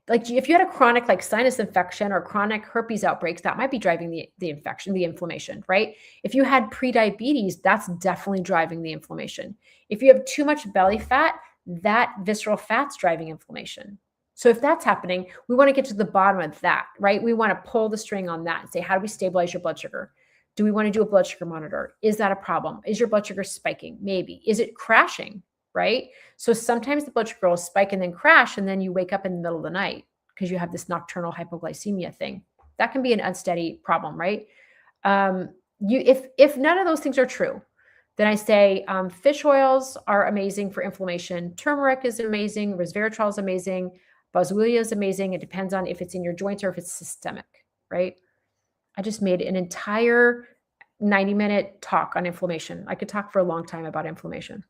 Like if you had a chronic like sinus infection or chronic herpes outbreaks, that might be driving the infection, the inflammation, right? If you had prediabetes, that's definitely driving the inflammation. If you have too much belly fat, that visceral fat's driving inflammation. So if that's happening, we want to get to the bottom of that, right? We want to pull the string on that and say, how do we stabilize your blood sugar? Do we want to do a blood sugar monitor? Is that a problem? Is your blood sugar spiking? Maybe. Is it crashing? Right? So sometimes the blood sugar will spike and then crash, and then you wake up in the middle of the night because you have this nocturnal hypoglycemia thing. That can be an unsteady problem, right? If none of those things are true, then I say fish oils are amazing for inflammation. Turmeric is amazing. Resveratrol is amazing. Boswellia is amazing. It depends on if it's in your joints or if it's systemic, right? I just made an entire 90-minute talk on inflammation. I could talk for a long time about inflammation.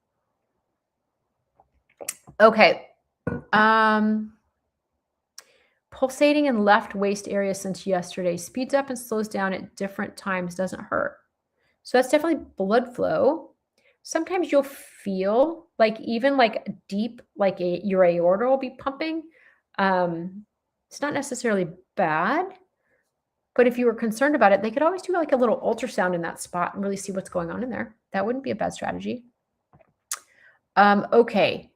Okay. Pulsating in left waist area since yesterday. Speeds up and slows down at different times. Doesn't hurt. So that's definitely blood flow. sometimes you'll feel like even like deep, like your aorta will be pumping. It's not necessarily bad, but if you were concerned about it, they could always do like a little ultrasound in that spot and really see what's going on in there. That wouldn't be a bad strategy. Okay.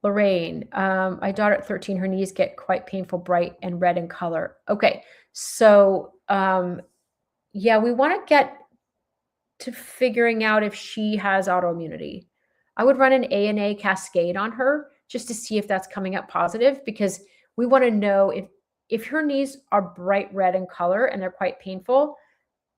Lorraine, my daughter at 13, her knees get quite painful, bright and red in color. Okay. So, yeah, we want to get to figuring out if she has autoimmunity. I would run an ANA cascade on her just to see if that's coming up positive, because we want to know if her knees are bright red in color and they're quite painful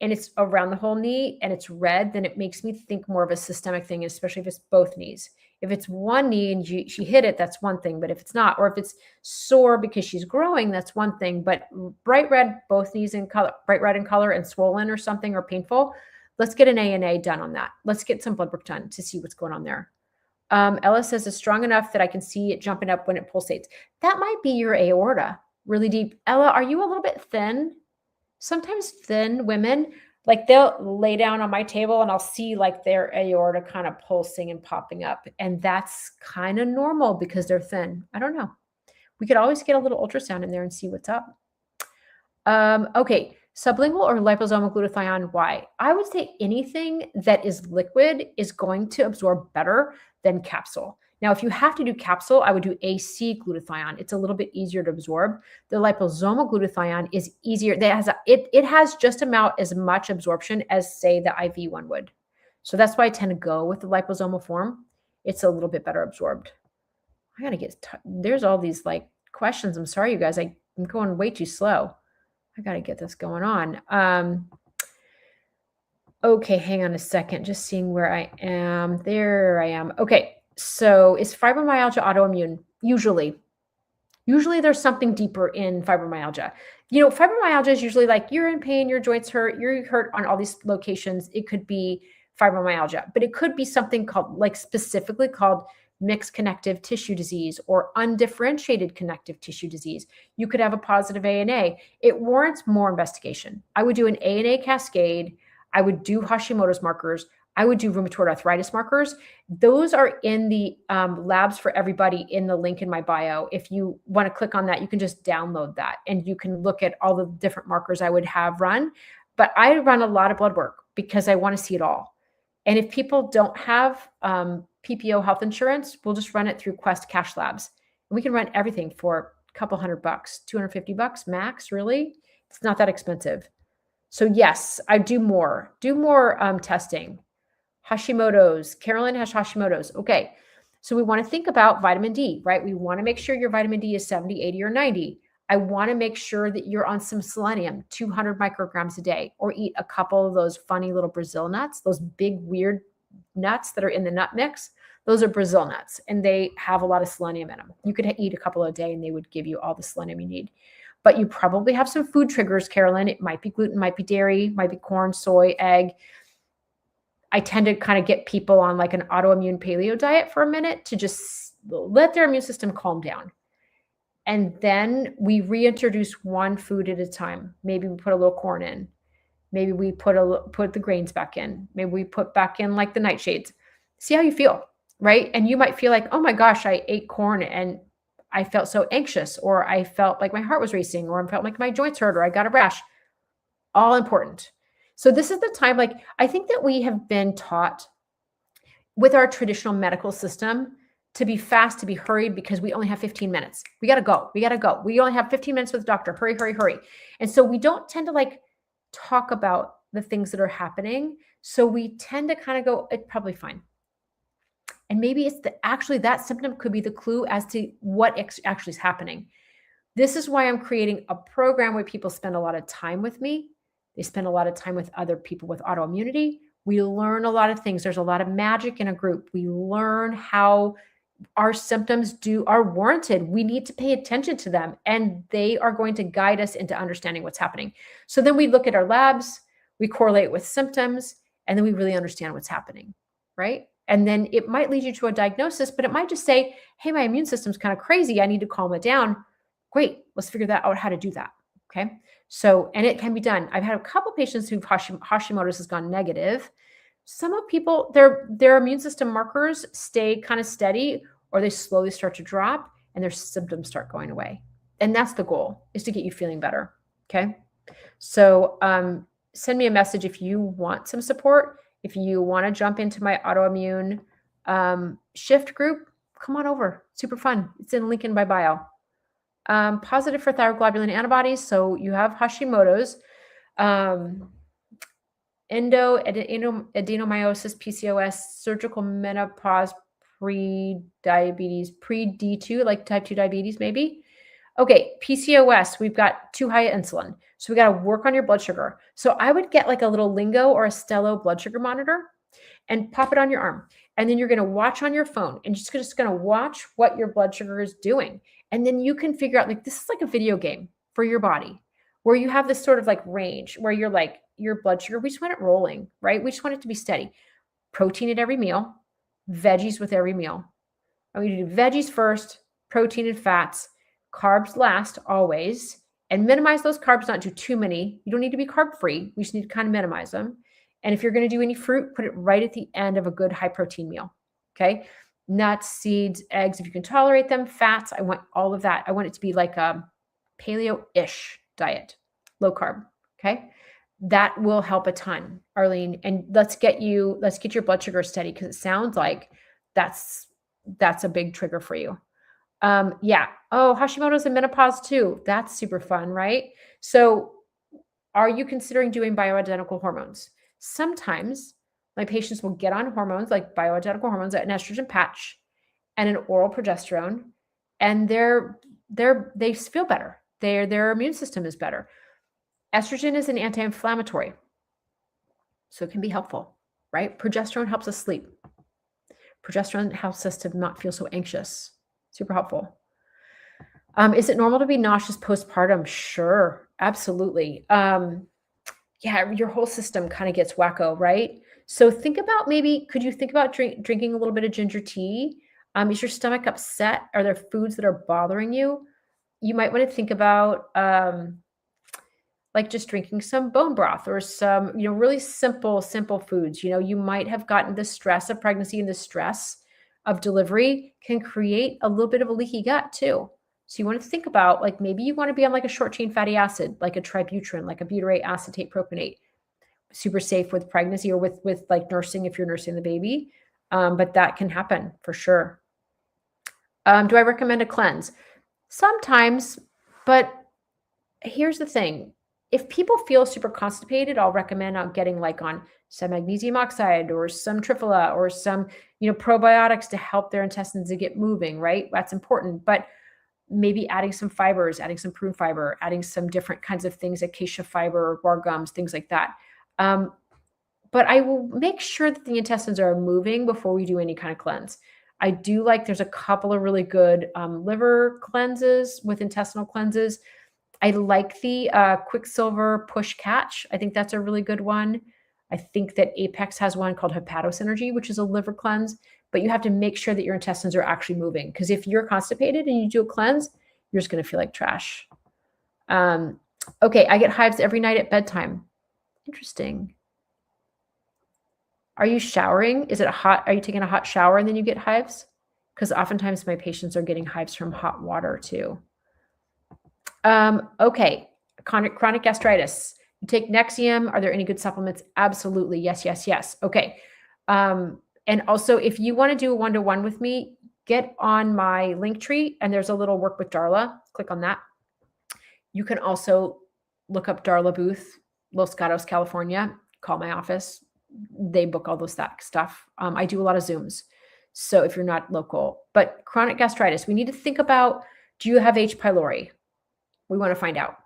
and it's around the whole knee and it's red, then it makes me think more of a systemic thing, especially if it's both knees. If it's one knee and she hit it, that's one thing. But if it's not, or if it's sore because she's growing, that's one thing. But bright red, both knees in color, bright red in color and swollen or something or painful, let's get an ANA done on that. Let's get some blood work done to see what's going on there. Ella says it's strong enough that I can see it jumping up when it pulsates. That might be your aorta, really deep. Ella, are you a little bit thin? Sometimes thin women, like they'll lay down on my table and I'll see like their aorta kind of pulsing and popping up. And that's kind of normal because they're thin. I don't know. We could always get a little ultrasound in there and see what's up. Okay. Sublingual or liposomal glutathione, why? I would say anything that is liquid is going to absorb better than capsule. Now, if you have to do capsule, I would do AC glutathione. It's a little bit easier to absorb. The liposomal glutathione is easier. It has just about as much absorption as, say, the IV one would. So that's why I tend to go with the liposomal form. It's a little bit better absorbed. I gotta get, there's all these like questions. I'm sorry, you guys. I'm going way too slow. I got to get this going on. Okay, hang on a second. Just seeing where I am. There I am. Okay, so is fibromyalgia autoimmune? Usually there's something deeper in fibromyalgia. Fibromyalgia is usually like you're in pain, your joints hurt, you're hurt on all these locations. It could be fibromyalgia, but it could be something called, like specifically called mixed connective tissue disease or undifferentiated connective tissue disease. You could have a positive ANA. It warrants more investigation. I would do an ANA cascade. I would do Hashimoto's markers. I would do rheumatoid arthritis markers. Those are in the labs for everybody in the link in my bio. If you want to click on that, you can just download that and you can look at all the different markers I would have run. But I run a lot of blood work because I want to see it all. And if people don't have PPO health insurance, we'll just run it through Quest Cash Labs. And we can run everything for a couple $100, $250 max, really. It's not that expensive. So yes, I do more testing. Hashimoto's. Carolyn has Hashimoto's. Okay. So we want to think about vitamin D, right? We want to make sure your vitamin D is 70, 80, or 90. I want to make sure that you're on some selenium, 200 micrograms a day, or eat a couple of those funny little Brazil nuts, those big weird nuts that are in the nut mix. Those are Brazil nuts, and they have a lot of selenium in them. You could eat a couple a day, and they would give you all the selenium you need. But you probably have some food triggers, Carolyn. It might be gluten, might be dairy, might be corn, soy, egg. I tend to kind of get people on like an autoimmune paleo diet for a minute to just let their immune system calm down. And then we reintroduce one food at a time. Maybe we put a little corn in. Maybe we put the grains back in. Maybe we put back in like the nightshades. See how you feel, right? And you might feel like, oh my gosh, I ate corn and I felt so anxious, or I felt like my heart was racing, or I felt like my joints hurt, or I got a rash. All important. So this is the time, like, I think that we have been taught with our traditional medical system to be fast, to be hurried, because we only have 15 minutes. We got to go. We only have 15 minutes with the doctor. Hurry, hurry, hurry. And so we don't tend to like talk about the things that are happening. So we tend to kind of go, it's probably fine. And maybe it's actually that symptom could be the clue as to what actually is happening. This is why I'm creating a program where people spend a lot of time with me. They spend a lot of time with other people with autoimmunity. We learn a lot of things. There's a lot of magic in a group. We learn how our symptoms are warranted. We need to pay attention to them, and they are going to guide us into understanding what's happening. So then we look at our labs, we correlate with symptoms, and then we really understand what's happening, right? And then it might lead you to a diagnosis, but it might just say, hey, my immune system's kind of crazy. I need to calm it down. Great. Let's figure that out, how to do that. Okay. So, and it can be done. I've had a couple patients who've Hashimoto's has gone negative, Some of people, their immune system markers stay kind of steady, or they slowly start to drop and their symptoms start going away. And that's the goal, is to get you feeling better. Okay. So send me a message if you want some support. If you want to jump into my autoimmune shift group, come on over. Super fun. It's in link in my bio. Positive for thyroglobulin antibodies. So you have Hashimoto's, adenomyosis, PCOS, surgical menopause, pre-diabetes, pre-D2, like type 2 diabetes maybe. Okay, PCOS, we've got too high insulin. So we got to work on your blood sugar. So I would get like a little Lingo or a Stello blood sugar monitor and pop it on your arm. And then you're going to watch on your phone and just going to watch what your blood sugar is doing. And then you can figure out, like, this is like a video game for your body where you have this sort of like range where you're like, your blood sugar, we just want it rolling, right? We just want it to be steady. Protein at every meal, veggies with every meal. I want you to do veggies first, protein and fats, carbs last always, and minimize those carbs, not do too many. You don't need to be carb free. We just need to kind of minimize them. And if you're going to do any fruit, put it right at the end of a good high protein meal. Okay. Nuts, seeds, eggs, if you can tolerate them, fats. I want all of that. I want it to be like a paleo-ish diet, low carb. Okay. That will help a ton, Arlene. And let's get your blood sugar steady, because it sounds like that's a big trigger for you. Yeah. Oh, Hashimoto's and menopause too. That's super fun, right? So are you considering doing bioidentical hormones? Sometimes my patients will get on hormones like bioidentical hormones, an estrogen patch and an oral progesterone, and they feel better. Their immune system is better. Estrogen is an anti-inflammatory, so it can be helpful, right? Progesterone helps us sleep. Progesterone helps us to not feel so anxious. Super helpful. Is it normal to be nauseous postpartum? Sure, absolutely. Yeah, your whole system kind of gets wacko, right? So think about, could you think about drinking a little bit of ginger tea? Is your stomach upset? Are there foods that are bothering you? You might want to think about like just drinking some bone broth or some, really simple foods. You might have gotten the stress of pregnancy, and the stress of delivery can create a little bit of a leaky gut too. So you want to think about, like, maybe you want to be on like a short chain fatty acid, like a tributrin, like a butyrate acetate propionate. Super safe with pregnancy or with like nursing, if you're nursing the baby. But that can happen for sure. Do I recommend a cleanse? Sometimes, but here's the thing. If people feel super constipated, I'll recommend getting like on some magnesium oxide or some triphala or some, probiotics to help their intestines to get moving, right? That's important. But maybe adding some fibers, adding some prune fiber, adding some different kinds of things, acacia fiber, guar gums, things like that. But I will make sure that the intestines are moving before we do any kind of cleanse. I do like, there's a couple of really good liver cleanses with intestinal cleanses. I like the Quicksilver Push Catch. I think that's a really good one. I think that Apex has one called Hepatosynergy, which is a liver cleanse, but you have to make sure that your intestines are actually moving, because if you're constipated and you do a cleanse, you're just going to feel like trash. Okay, I get hives every night at bedtime. Interesting. Are you showering? Are you taking a hot shower and then you get hives? Because oftentimes my patients are getting hives from hot water too. Okay, chronic gastritis. You take Nexium. Are there any good supplements? Absolutely. Yes. Okay. And also, if you want to do a one-to-one with me, get on my Linktree, and there's a little work with Darla. Click on that. You can also look up Darla Booth, Los Gatos, California. Call my office. They book all those stuff. I do a lot of Zooms. So if you're not local, but chronic gastritis, we need to think about, do you have H. pylori? We want to find out.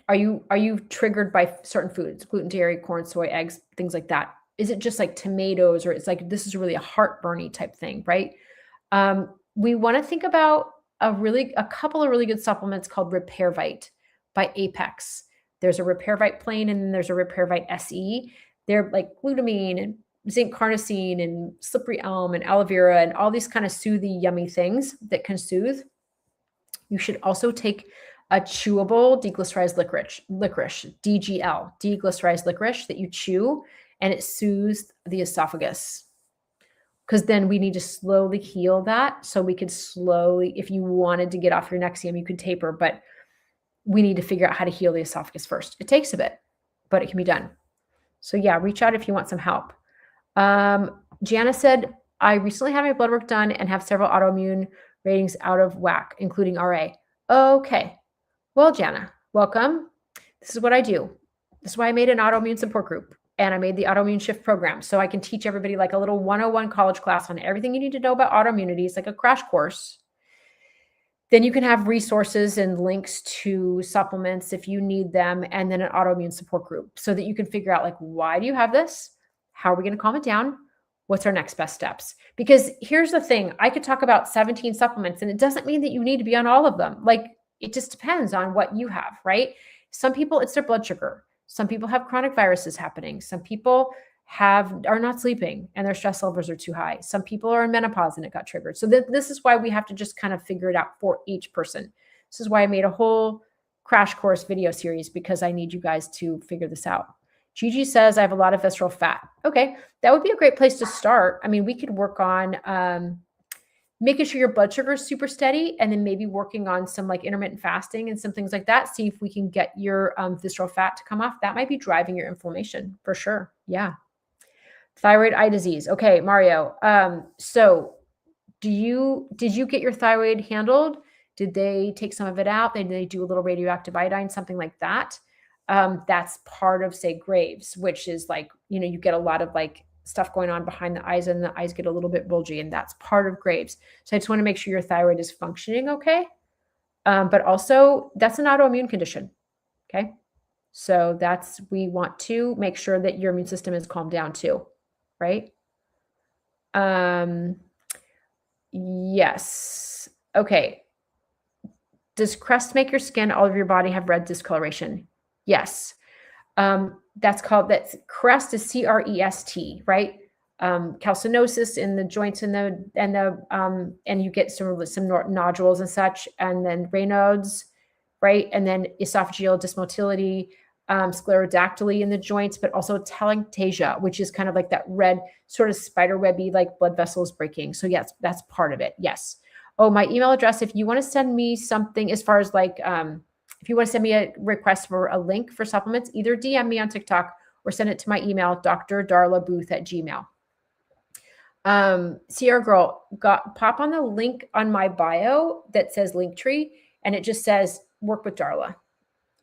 Are you triggered by certain foods, gluten, dairy, corn, soy, eggs, things like that? Is it just like tomatoes, or it's like, this is really a heartburny type thing, right? We want to think about a couple of really good supplements called RepairVite by Apex. There's a RepairVite plain, and then there's a RepairVite SE. They're like glutamine and zinc carnosine and slippery elm and aloe vera and all these kind of soothy, yummy things that can soothe. You should also take a chewable deglycerized licorice, DGL, deglycerized licorice, that you chew, and it soothes the esophagus. Because then we need to slowly heal that. So we could slowly, if you wanted to get off your Nexium, you could taper, but we need to figure out how to heal the esophagus first. It takes a bit, but it can be done. So yeah, reach out if you want some help. Jana said, I recently had my blood work done and have several autoimmune ratings out of whack, including RA. Okay. Well, Jana, welcome. This is what I do. This is why I made an autoimmune support group. And I made the Autoimmune Shift program so I can teach everybody like a little 101 college class on everything you need to know about autoimmunity. It's like a crash course. Then you can have resources and links to supplements if you need them, and then an autoimmune support group so that you can figure out like, why do you have this? How are we going to calm it down? What's our next best steps? Because here's the thing, I could talk about 17 supplements and it doesn't mean that you need to be on all of them. Like it just depends on what you have, right? Some people, it's their blood sugar. Some people have chronic viruses happening. Some people are not sleeping and their stress levels are too high. Some people are in menopause and it got triggered. So this is why we have to just kind of figure it out for each person. This is why I made a whole crash course video series, because I need you guys to figure this out. Gigi says, I have a lot of visceral fat. Okay, that would be a great place to start. I mean, we could work on making sure your blood sugar is super steady, and then maybe working on some like intermittent fasting and some things like that. See if we can get your visceral fat to come off. That might be driving your inflammation for sure. Yeah. Thyroid eye disease. Okay, Mario. So did you get your thyroid handled? Did they take some of it out? Did they do a little radioactive iodine, something like that? That's part of, say, Graves, which is like, you get a lot of like stuff going on behind the eyes and the eyes get a little bit bulgy, and that's part of Graves. So I just want to make sure your thyroid is functioning okay. But also that's an autoimmune condition. Okay. So we want to make sure that your immune system is calmed down too. Right. Yes. Okay. Does crust make your skin, all of your body have red discoloration? Yes. That's crest is CREST, right? Calcinosis in the joints and you get some nodules and such, and then Raynaud's, right? And then esophageal dysmotility, sclerodactyly in the joints, but also telangiectasia, which is kind of like that red sort of spider webby, like blood vessels breaking. So yes, that's part of it. Yes. Oh, my email address, if you want to send me something as far as like, if you want to send me a request for a link for supplements, either DM me on TikTok or send it to my email, drdarlabooth@gmail.com. Sierra Girl, pop on the link on my bio that says Linktree, and it just says work with Darla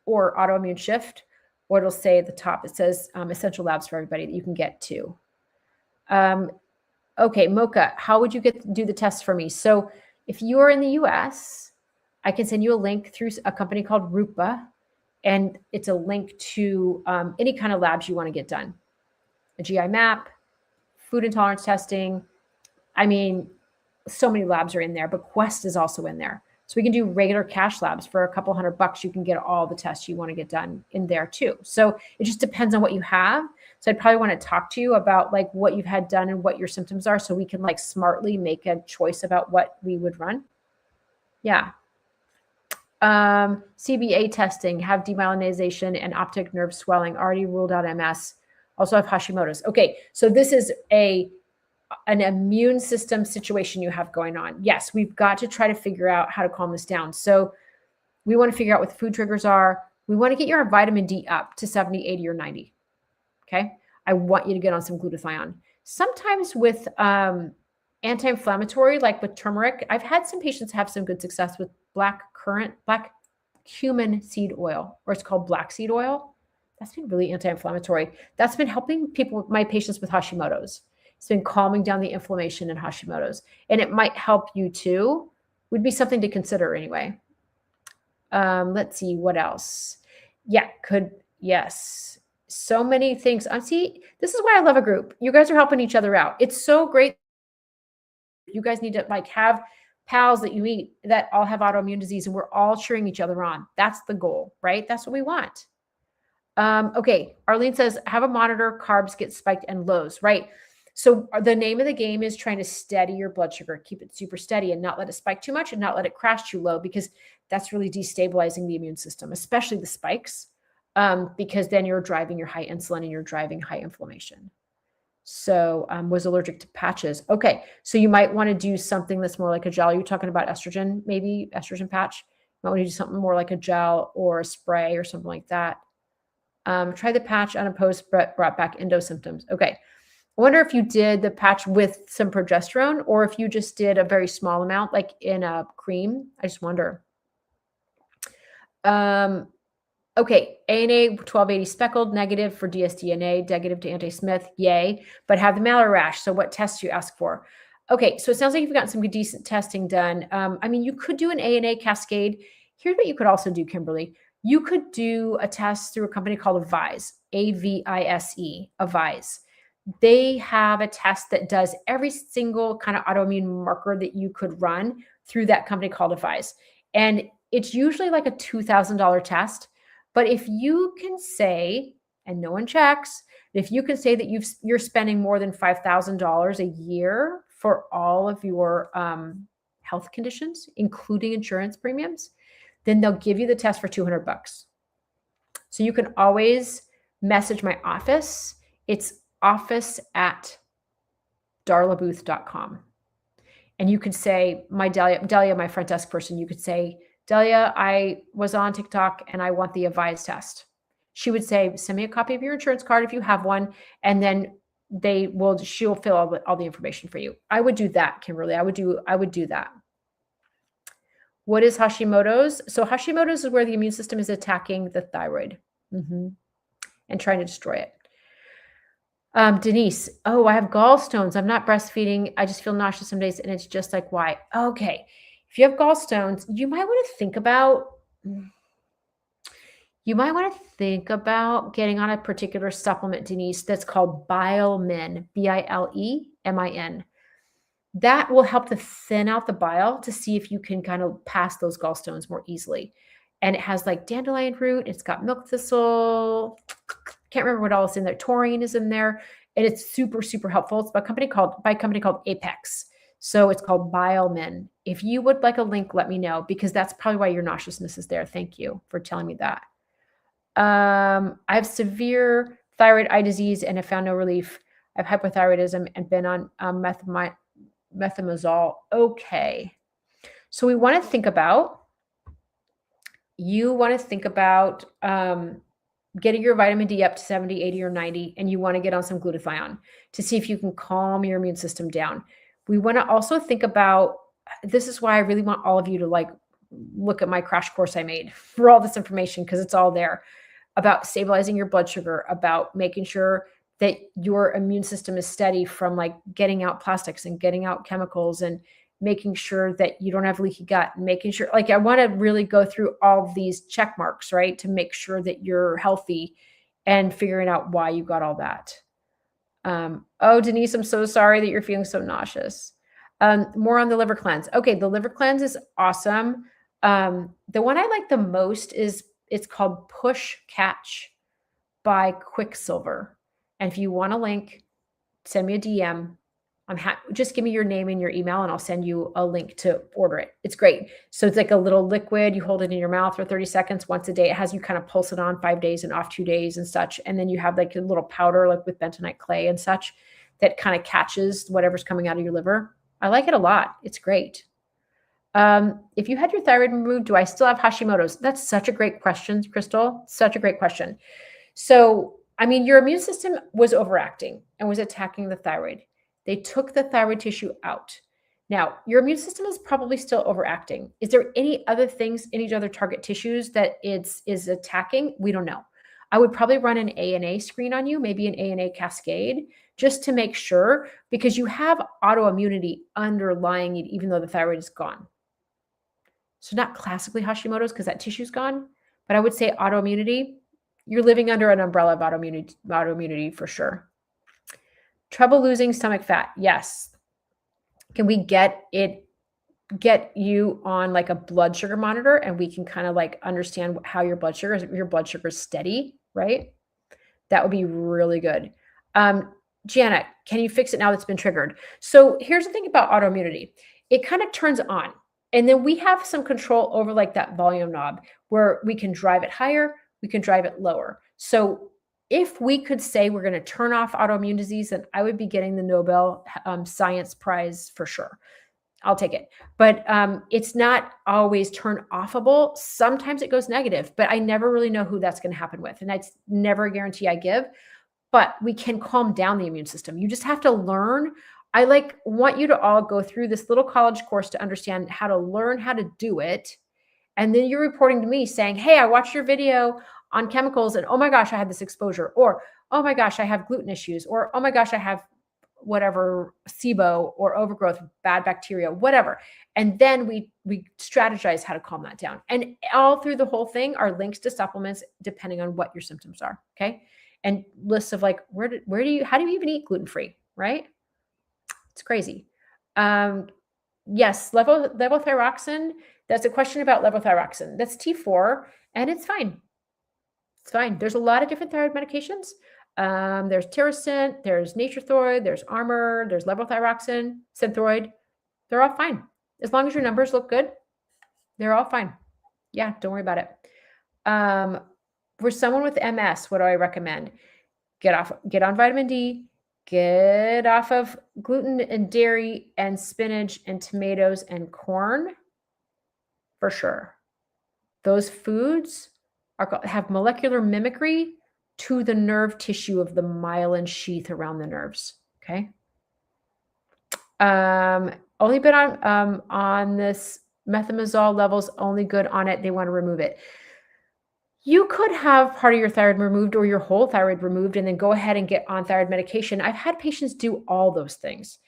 or Autoimmune Shift, or it'll say at the top, it says Essential Labs for everybody that you can get to. Okay, Mocha, how would you do the test for me? So if you are in the US, I can send you a link through a company called Rupa, and it's a link to any kind of labs you want to get done. A GI map, food intolerance testing. I mean, so many labs are in there, but Quest is also in there. So we can do regular cash labs for a couple $100. You can get all the tests you want to get done in there too. So it just depends on what you have. So I'd probably want to talk to you about like what you've had done and what your symptoms are, so we can like smartly make a choice about what we would run. Yeah. CBA testing, have demyelinization and optic nerve swelling, already ruled out MS, also have Hashimoto's. Okay, so this is an immune system situation you have going on. Yes, we've got to try to figure out how to calm this down. So we want to figure out what the food triggers are. We want to get your vitamin D up to 70, 80, or 90. Okay, I want you to get on some glutathione. Sometimes with anti-inflammatory, like with turmeric, I've had some patients have some good success with black cumin seed oil, or it's called black seed oil. That's been really anti-inflammatory. That's been helping my patients with Hashimoto's. It's been calming down the inflammation in Hashimoto's, and it might help you too. Would be something to consider anyway. Let's see what else. Yeah, yes. So many things. See, this is why I love a group. You guys are helping each other out. It's so great. You guys need to like have pals that you meet that all have autoimmune disease, and we're all cheering each other on. That's the goal, right? That's what we want. Okay. Arlene says, have a monitor, carbs get spiked and lows, right? So the name of the game is trying to steady your blood sugar, keep it super steady and not let it spike too much and not let it crash too low, because that's really destabilizing the immune system, especially the spikes. because then you're driving your high insulin and you're driving high inflammation. So was allergic to patches. Okay, so you might want to do something that's more like a gel. You're talking about estrogen, maybe estrogen patch. You might want to do something more like a gel or a spray or something like that. Try the patch unopposed, but brought back endo symptoms. Okay. I wonder if you did the patch with some progesterone or if you just did a very small amount, like in a cream. I just wonder. Okay, ANA 1280 speckled, negative for dsDNA, negative to anti-Smith, yay, but have the malware rash. So what tests do you ask for? Okay, so it sounds like you've gotten some good, decent testing done. I mean, you could do an ANA cascade. Here's what you could also do, Kimberly. You could do a test through a company called Avise, A-V-I-S-E, Avise. They have a test that does every single kind of autoimmune marker that you could run through that company called Avise. And it's usually like a $2,000 test. But if you can say, and no one checks, if you can say that you're spending more than $5,000 a year for all of your health conditions, including insurance premiums, then they'll give you the test for $200. So you can always message my office. It's office@darlabooth.com. And you could say, my Delia, my front desk person, you could say, Delia, I was on TikTok and I want the Avise test. She would say, send me a copy of your insurance card if you have one. And then she'll fill all the information for you. I would do that, Kimberly. I would do that. What is Hashimoto's? So Hashimoto's is where the immune system is attacking the thyroid and trying to destroy it. Denise, oh, I have gallstones. I'm not breastfeeding. I just feel nauseous some days and it's just like, why? Okay. If you have gallstones, you might want to think about getting on a particular supplement, Denise, that's called Bilemin, Bilemin. That will help to thin out the bile to see if you can kind of pass those gallstones more easily. And it has like dandelion root. It's got milk thistle. Can't remember what all is in there. Taurine is in there. And it's super, super helpful. It's by a company called Apex. So it's called Bilemin. If you would like a link, let me know, because that's probably why your nauseousness is there. Thank you for telling me that. I have severe thyroid eye disease and have found no relief. I have hypothyroidism and been on methimazole. Okay. So you want to think about getting your vitamin D up to 70, 80, or 90, and you want to get on some glutathione to see if you can calm your immune system down. We want to also think about, this is why I really want all of you to look at my crash course I made for all this information, because it's all there, about stabilizing your blood sugar, about making sure that your immune system is steady from getting out plastics and getting out chemicals, and making sure that you don't have leaky gut, and making sure, I want to really go through all of these check marks, right? To make sure that you're healthy and figuring out why you got all that. Oh, Denise, I'm so sorry that you're feeling so nauseous. More on the liver cleanse. Okay, the liver cleanse is awesome. The one I like the most it's called Push Catch by Quicksilver. And if you want a link, send me a DM. Just give me your name and your email and I'll send you a link to order it. It's great. So it's like a little liquid. You hold it in your mouth for 30 seconds once a day. It has you kind of pulse it on 5 days and off 2 days and such. And then you have a little powder with bentonite clay and such that kind of catches whatever's coming out of your liver. I like it a lot. It's great. If you had your thyroid removed, do I still have Hashimoto's? That's such a great question, Crystal. Such a great question. So, your immune system was overacting and was attacking the thyroid. They took the thyroid tissue out. Now, your immune system is probably still overacting. Is there any other things, any other target tissues that is attacking? We don't know. I would probably run an ANA screen on you, maybe an ANA cascade, just to make sure, because you have autoimmunity underlying it, even though the thyroid is gone. So not classically Hashimoto's because that tissue's gone, but I would say autoimmunity. You're living under an umbrella of autoimmunity for sure. Trouble losing stomach fat. Yes. Can we get you on a blood sugar monitor, and we can kind of understand how your blood sugar is steady, right? That would be really good. Janet, can you fix it now that's been triggered? So here's the thing about autoimmunity. It kind of turns on, and then we have some control over that volume knob where we can drive it higher, we can drive it lower. So if we could say we're going to turn off autoimmune disease, then I would be getting the Nobel Science Prize for sure. I'll take it. But it's not always turn offable. Sometimes it goes negative, but I never really know who that's going to happen with. And that's never a guarantee I give. But we can calm down the immune system. You just have to learn. I want you to all go through this little college course to understand how to learn how to do it. And then you're reporting to me saying, hey, I watched your video on chemicals and oh my gosh, I had this exposure. Or, oh my gosh, I have gluten issues. Or, oh my gosh, I have whatever, SIBO or overgrowth, bad bacteria, whatever. And then we strategize how to calm that down. And all through the whole thing are links to supplements depending on what your symptoms are. Okay. And lists of like, how do you even eat gluten-free? Right. It's crazy. Yes. Levothyroxine. That's a question about levothyroxine. That's T4 and it's fine. It's fine. There's a lot of different thyroid medications. There's Tirosint, there's Natrethroid, there's Armour, there's levothyroxine, Synthroid. They're all fine. As long as your numbers look good, they're all fine. Yeah, don't worry about it. For someone with MS, what do I recommend? Get on vitamin D, get off of gluten and dairy and spinach and tomatoes and corn for sure. Those foods have molecular mimicry to the nerve tissue of the myelin sheath around the nerves. Okay. Only been on this methimazole levels, only good on it. They want to remove it. You could have part of your thyroid removed or your whole thyroid removed and then go ahead and get on thyroid medication. I've had patients do all those things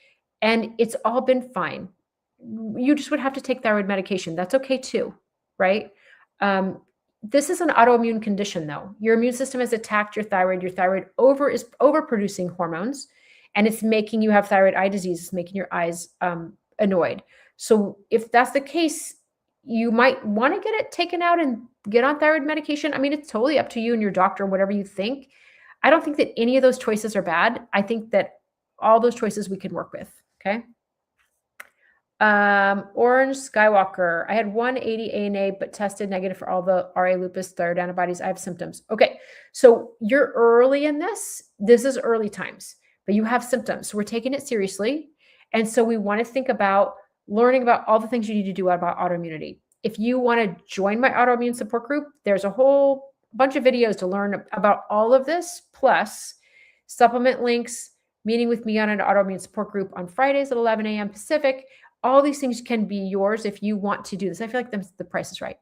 and it's all been fine. You just would have to take thyroid medication. That's okay too, right? This is an autoimmune condition though. Your immune system has attacked your thyroid. Your thyroid is overproducing hormones and it's making you have thyroid eye disease. It's making your eyes annoyed. So if that's the case, you might want to get it taken out and get on thyroid medication. I mean, it's totally up to you and your doctor, whatever you think. I don't think that any of those choices are bad. I think that all those choices we can work with. Okay. Orange Skywalker. I had 180 ANA, but tested negative for all the RA lupus thyroid antibodies. I have symptoms. Okay. So you're early in this. This is early times, but you have symptoms. So we're taking it seriously. And so we want to think about learning about all the things you need to do about autoimmunity. If you want to join my autoimmune support group, there's a whole bunch of videos to learn about all of this, plus supplement links, meeting with me on an autoimmune support group on Fridays at 11 a.m. Pacific. All these things can be yours if you want to do this. I feel like the price is right?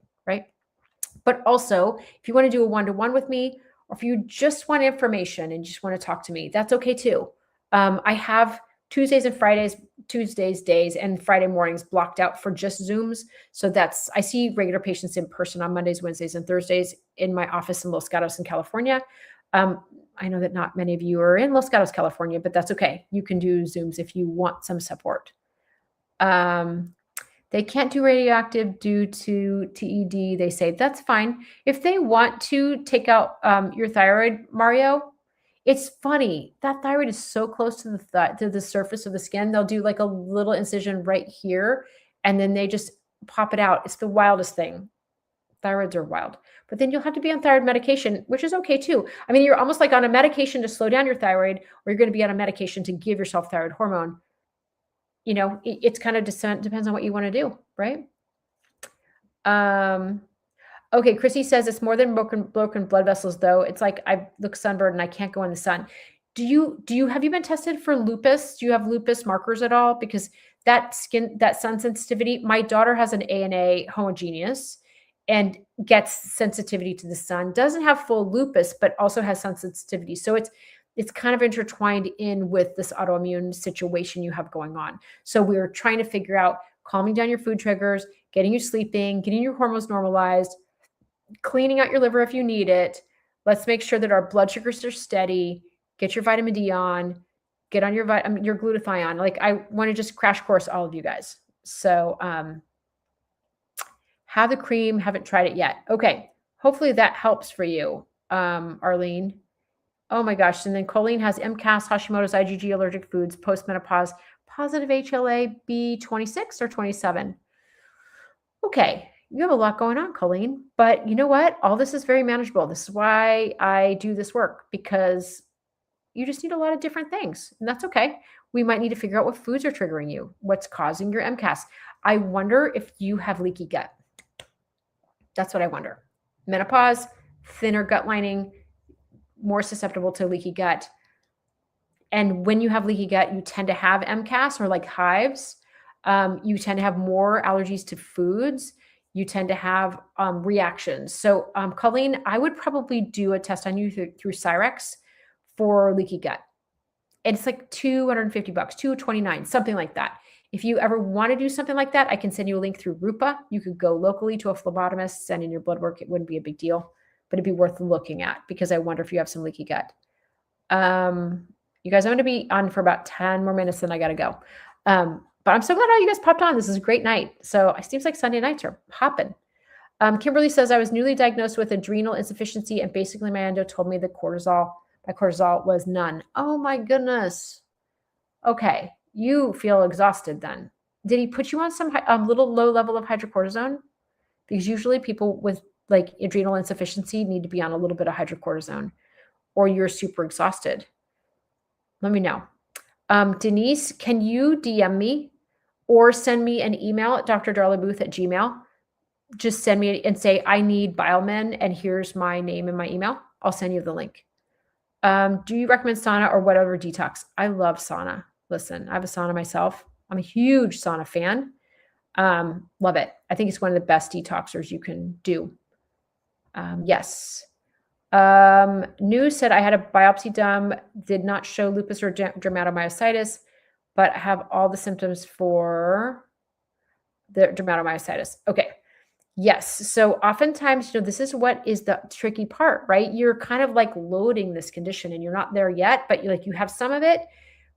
But also, if you want to do a one-to-one with me, or if you just want information and just want to talk to me, that's okay too. I have Tuesdays and Fridays, days and Friday mornings blocked out for just Zooms. So I see regular patients in person on Mondays, Wednesdays, and Thursdays in my office in Los Gatos in California. I know that not many of you are in Los Gatos, California, but that's okay. You can do Zooms if you want some support. They can't do radioactive due to TED. They say that's fine. If they want to take out your thyroid, Mario, it's funny. That thyroid is so close to the surface of the skin. They'll do like a little incision right here, and then they just pop it out. It's the wildest thing. Thyroids are wild. But then you'll have to be on thyroid medication, which is okay too. I mean, you're almost like on a medication to slow down your thyroid, or you're going to be on a medication to give yourself thyroid hormone. You know, it's kind of depends on what you want to do, right? Okay, Chrissy says it's more than broken blood vessels, though. It's like I look sunburned and I can't go in the sun. Have you been tested for lupus? Do you have lupus markers at all? Because that sun sensitivity, my daughter has an ANA homogeneous and gets sensitivity to the sun, doesn't have full lupus, but also has sun sensitivity. So it's kind of intertwined in with this autoimmune situation you have going on. So we're trying to figure out calming down your food triggers, getting you sleeping, getting your hormones normalized, cleaning out your liver if you need it. Let's make sure that our blood sugars are steady. Get your vitamin D on. Get on your glutathione. Like I want to just crash course all of you guys. So have the cream. Haven't tried it yet. Okay. Hopefully that helps for you, Arlene. Oh my gosh. And then Colleen has MCAS, Hashimoto's, IgG, allergic foods, postmenopause, positive HLA B 26 or 27. Okay. You have a lot going on, Colleen, but you know what? All this is very manageable. This is why I do this work, because you just need a lot of different things, and that's okay. We might need to figure out what foods are triggering you, what's causing your MCAS. I wonder if you have leaky gut. That's what I wonder. Menopause, thinner gut lining, more susceptible to leaky gut. And when you have leaky gut, you tend to have MCAS or like hives. You tend to have more allergies to foods. You tend to have reactions. So, Colleen, I would probably do a test on you through Cyrex for leaky gut. It's like $250, $229, something like that. If you ever want to do something like that, I can send you a link through Rupa. You could go locally to a phlebotomist, send in your blood work. It wouldn't be a big deal, but it'd be worth looking at, because I wonder if you have some leaky gut. You guys, I'm going to be on for about 10 more minutes, then I got to go. But I'm so glad all you guys popped on. This is a great night. So it seems like Sunday nights are hopping. Kimberly says, I was newly diagnosed with adrenal insufficiency, and basically my endo told me my cortisol was none. Oh my goodness. Okay. You feel exhausted then. Did he put you on some little low level of hydrocortisone? Because usually people with like adrenal insufficiency need to be on a little bit of hydrocortisone, or you're super exhausted. Let me know. Denise, can you DM me or send me an email at drdarlabooth@gmail.com? Just send me and say, I need Biomen, and here's my name and my email. I'll send you the link. Do you recommend sauna or whatever detox? I love sauna. Listen, I have a sauna myself. I'm a huge sauna fan. Love it. I think it's one of the best detoxers you can do. Yes. News said I had a biopsy done, did not show lupus or dermatomyositis, but I have all the symptoms for the dermatomyositis. Okay. Yes. So oftentimes, this is what is the tricky part, right? You're kind of like loading this condition and you're not there yet, but you have some of it,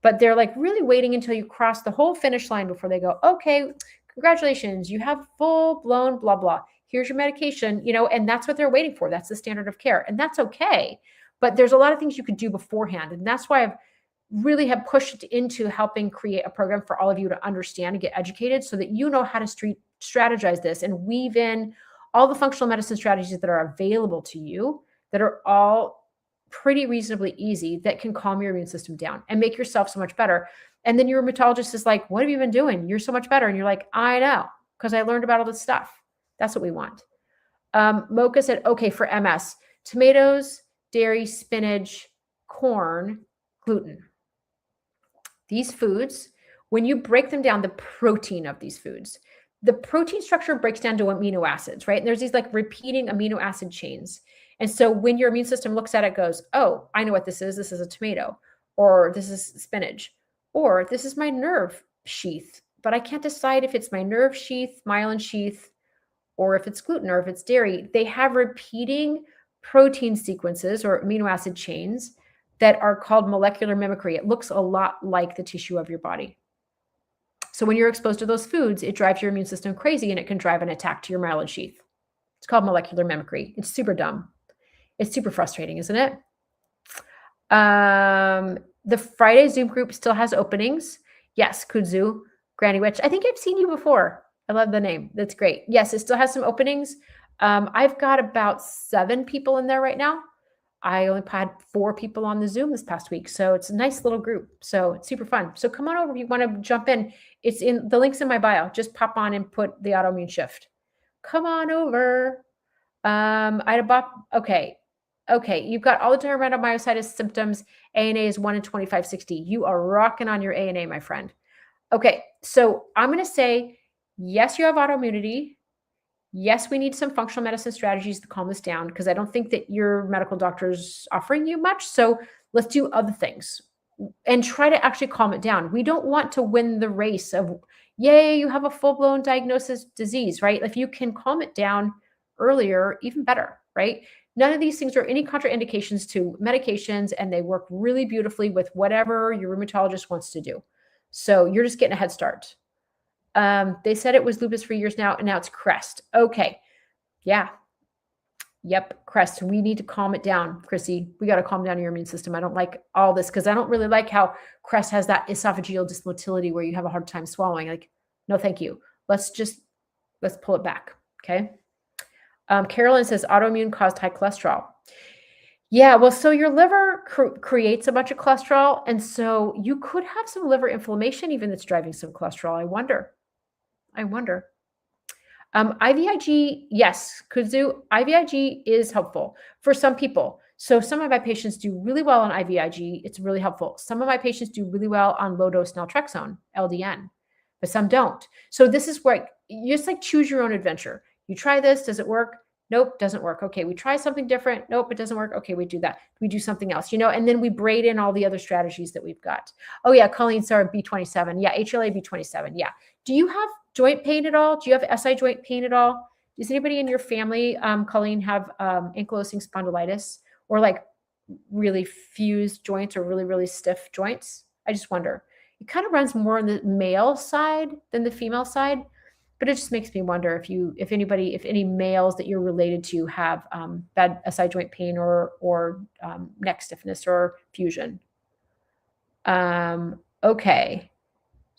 but they're like really waiting until you cross the whole finish line before they go, okay, congratulations, you have full blown blah, blah. Here's your medication, and that's what they're waiting for. That's the standard of care. And that's okay. But there's a lot of things you could do beforehand. And that's why I've really have pushed into helping create a program for all of you to understand and get educated so that you know how to strategize this and weave in all the functional medicine strategies that are available to you that are all pretty reasonably easy, that can calm your immune system down and make yourself so much better. And then your rheumatologist is like, what have you been doing? You're so much better. And you're like, I know, because I learned about all this stuff. That's what we want. Mocha said, okay, for MS, tomatoes, dairy, spinach, corn, gluten. These foods, when you break them down, the protein of these foods, the protein structure breaks down to amino acids, right? And there's these like repeating amino acid chains. And so when your immune system looks at it, goes, oh, I know what this is. This is a tomato, or this is spinach, or this is my nerve sheath, but I can't decide if it's my nerve sheath, myelin sheath, or if it's gluten, or if it's dairy. They have repeating protein sequences or amino acid chains that are called molecular mimicry. It looks a lot like the tissue of your body. So when you're exposed to those foods, it drives your immune system crazy, and it can drive an attack to your myelin sheath. It's called molecular mimicry. It's super dumb. It's super frustrating, isn't it? The Friday Zoom group still has openings. Yes, Kudzu, Granny Witch. I think I've seen you before. I love the name. That's great. Yes, it still has some openings. I've got about 7 people in there right now. I only had 4 people on the Zoom this past week. So it's a nice little group. So it's super fun. So come on over if you want to jump in. It's in the links in my bio. Just pop on and put the Autoimmune Shift. Come on over. I had a bop. Okay. You've got all the dermatomyositis symptoms. ANA is 1 in 2560. You are rocking on your ANA, my friend. Okay. So I'm going to say, yes, you have autoimmunity. Yes, we need some functional medicine strategies to calm this down, because I don't think that your medical doctor is offering you much. So let's do other things and try to actually calm it down. We don't want to win the race of, yay, you have a full-blown diagnosis disease, right? If you can calm it down earlier, even better, right? None of these things are any contraindications to medications, and they work really beautifully with whatever your rheumatologist wants to do. So you're just getting a head start. They said it was lupus for years now, and now it's CREST. Okay. Yeah. Yep. CREST. We need to calm it down, Chrissy. We got to calm down your immune system. I don't like all this, because I don't really like how CREST has that esophageal dysmotility where you have a hard time swallowing. Like, no, thank you. Let's pull it back. Okay. Carolyn says autoimmune caused high cholesterol. Yeah, well, so your liver creates a bunch of cholesterol, and so you could have some liver inflammation even that's driving some cholesterol. I wonder. IVIG, yes, Kuzu, IVIG is helpful for some people. So some of my patients do really well on IVIG. It's really helpful. Some of my patients do really well on low dose naltrexone, LDN, but some don't. So this is where you just like choose your own adventure. You try this. Does it work? Nope, doesn't work. Okay, we try something different. Nope, it doesn't work. Okay, we do that. We do something else, and then we braid in all the other strategies that we've got. Oh yeah, Colleen, sorry, B27. Yeah, HLA B27. Yeah. Do you have joint pain at all? Do you have SI joint pain at all? Does anybody in your family, Colleen, have ankylosing spondylitis or like really fused joints or really, really stiff joints? I just wonder. It kind of runs more on the male side than the female side, but it just makes me wonder if any males that you're related to have bad SI joint pain or neck stiffness or fusion. Okay.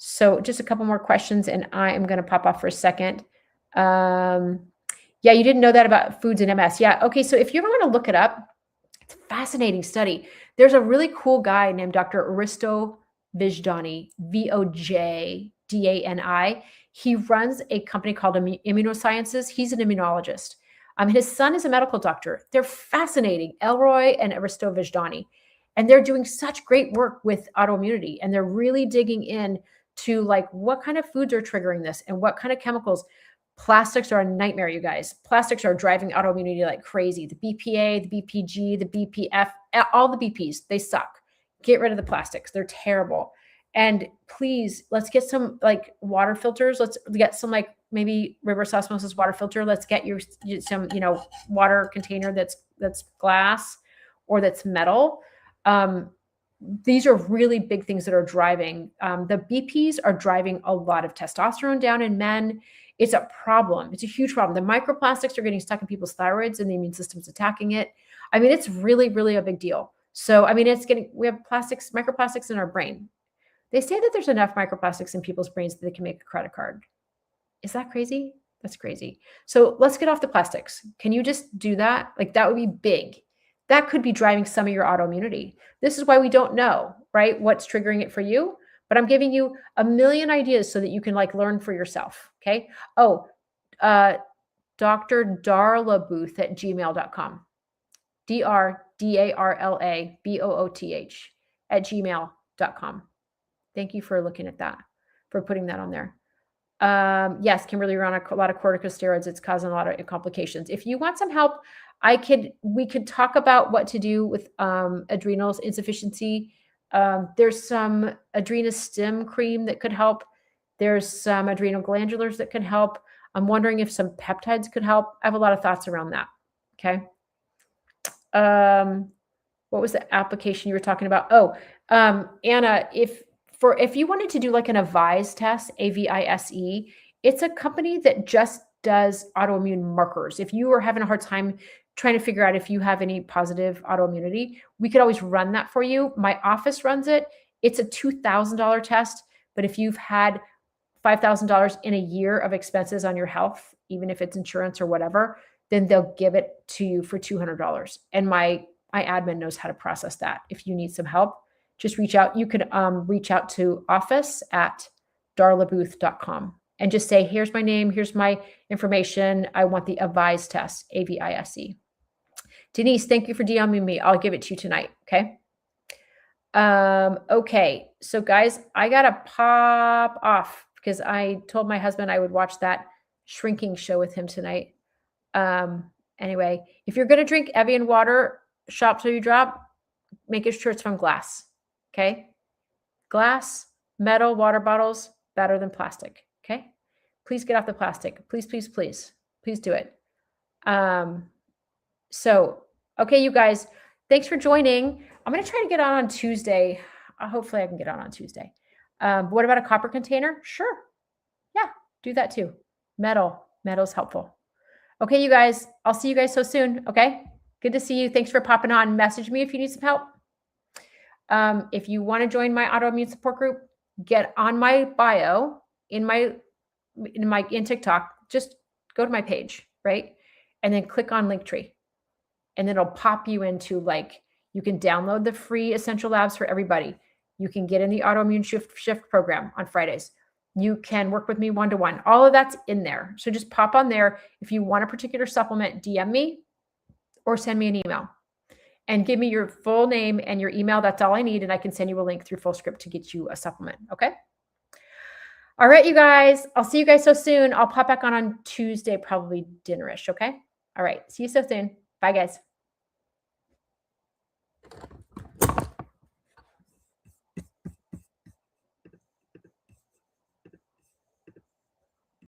So just a couple more questions, and I am going to pop off for a second. Yeah, you didn't know that about foods and MS. Yeah. Okay. So if you ever want to look it up, it's a fascinating study. There's a really cool guy named Dr. Aristo Vijdani, Vojdani. He runs a company called Immunosciences. He's an immunologist. His son is a medical doctor. They're fascinating, Elroy and Aristo Vijdani. And they're doing such great work with autoimmunity. And they're really digging in to like what kind of foods are triggering this and what kind of chemicals. Plastics are a nightmare, you guys. Plastics are driving autoimmunity like crazy. The BPA, the BPG, the BPF, all the BPs, they suck. Get rid of the plastics. They're terrible. And please, let's get some like water filters. Let's get some like maybe reverse osmosis water filter. Let's get some, water container that's glass or that's metal. These are really big things that are driving. The BPs are driving a lot of testosterone down in men. It's a problem. It's a huge problem. The microplastics are getting stuck in people's thyroids and the immune system's attacking it. It's really, really a big deal. So, we have microplastics in our brain. They say that there's enough microplastics in people's brains that they can make a credit card. Is that crazy? That's crazy. So let's get off the plastics. Can you just do that? Like that would be big. That could be driving some of your autoimmunity. This is why we don't know, right? What's triggering it for you? But I'm giving you a million ideas so that you can like learn for yourself. Okay. Oh, Dr. Darlabooth at gmail.com. DRDARLABOOTH at gmail.com. Thank you for looking at that, for putting that on there. Yes, Kimberly, you're on a lot of corticosteroids. It's causing a lot of complications. If you want some help, we could talk about what to do with adrenals insufficiency. There's some adrenostim cream that could help. There's some adrenal glandulars that can help. I'm wondering if some peptides could help. I have a lot of thoughts around that. Okay. What was the application you were talking about? Oh, Anna, if you wanted to do like an AVISE test, AVISE, it's a company that just does autoimmune markers. If you are having a hard time trying to figure out if you have any positive autoimmunity, we could always run that for you. My office runs it. It's a $2,000 test, but if you've had $5,000 in a year of expenses on your health, even if it's insurance or whatever, then they'll give it to you for $200. And my admin knows how to process that. If you need some help, just reach out. You could reach out to office@darlabooth.com and just say, here's my name, here's my information. I want the AVISE test, AVISE. Denise, thank you for DMing me. I'll give it to you tonight, okay? Okay, so guys, I gotta pop off because I told my husband I would watch that shrinking show with him tonight. Anyway, if you're gonna drink Evian water, shop till you drop, make sure it's from glass. Okay. Glass, metal, water bottles, better than plastic. Okay. Please get off the plastic. Please, please, please, please do it. So, okay, you guys, thanks for joining. I'm going to try to get on Tuesday. Hopefully I can get on Tuesday. What about a copper container? Sure. Yeah, do that too. Metal is helpful. Okay, you guys, I'll see you guys so soon. Okay. Good to see you. Thanks for popping on. Message me if you need some help. If you want to join my autoimmune support group, get on my bio in TikTok. Just go to my page, right? And then click on Linktree. And then it'll pop you into like, you can download the free essential labs for everybody. You can get in the Autoimmune Shift program on Fridays. You can work with me one-to-one. All of that's in there. So just pop on there. If you want a particular supplement, DM me or send me an email and give me your full name and your email. That's all I need. And I can send you a link through Fullscript to get you a supplement. Okay. All right, you guys. I'll see you guys so soon. I'll pop back on Tuesday, probably dinnerish. Okay. All right. See you so soon. Bye, guys.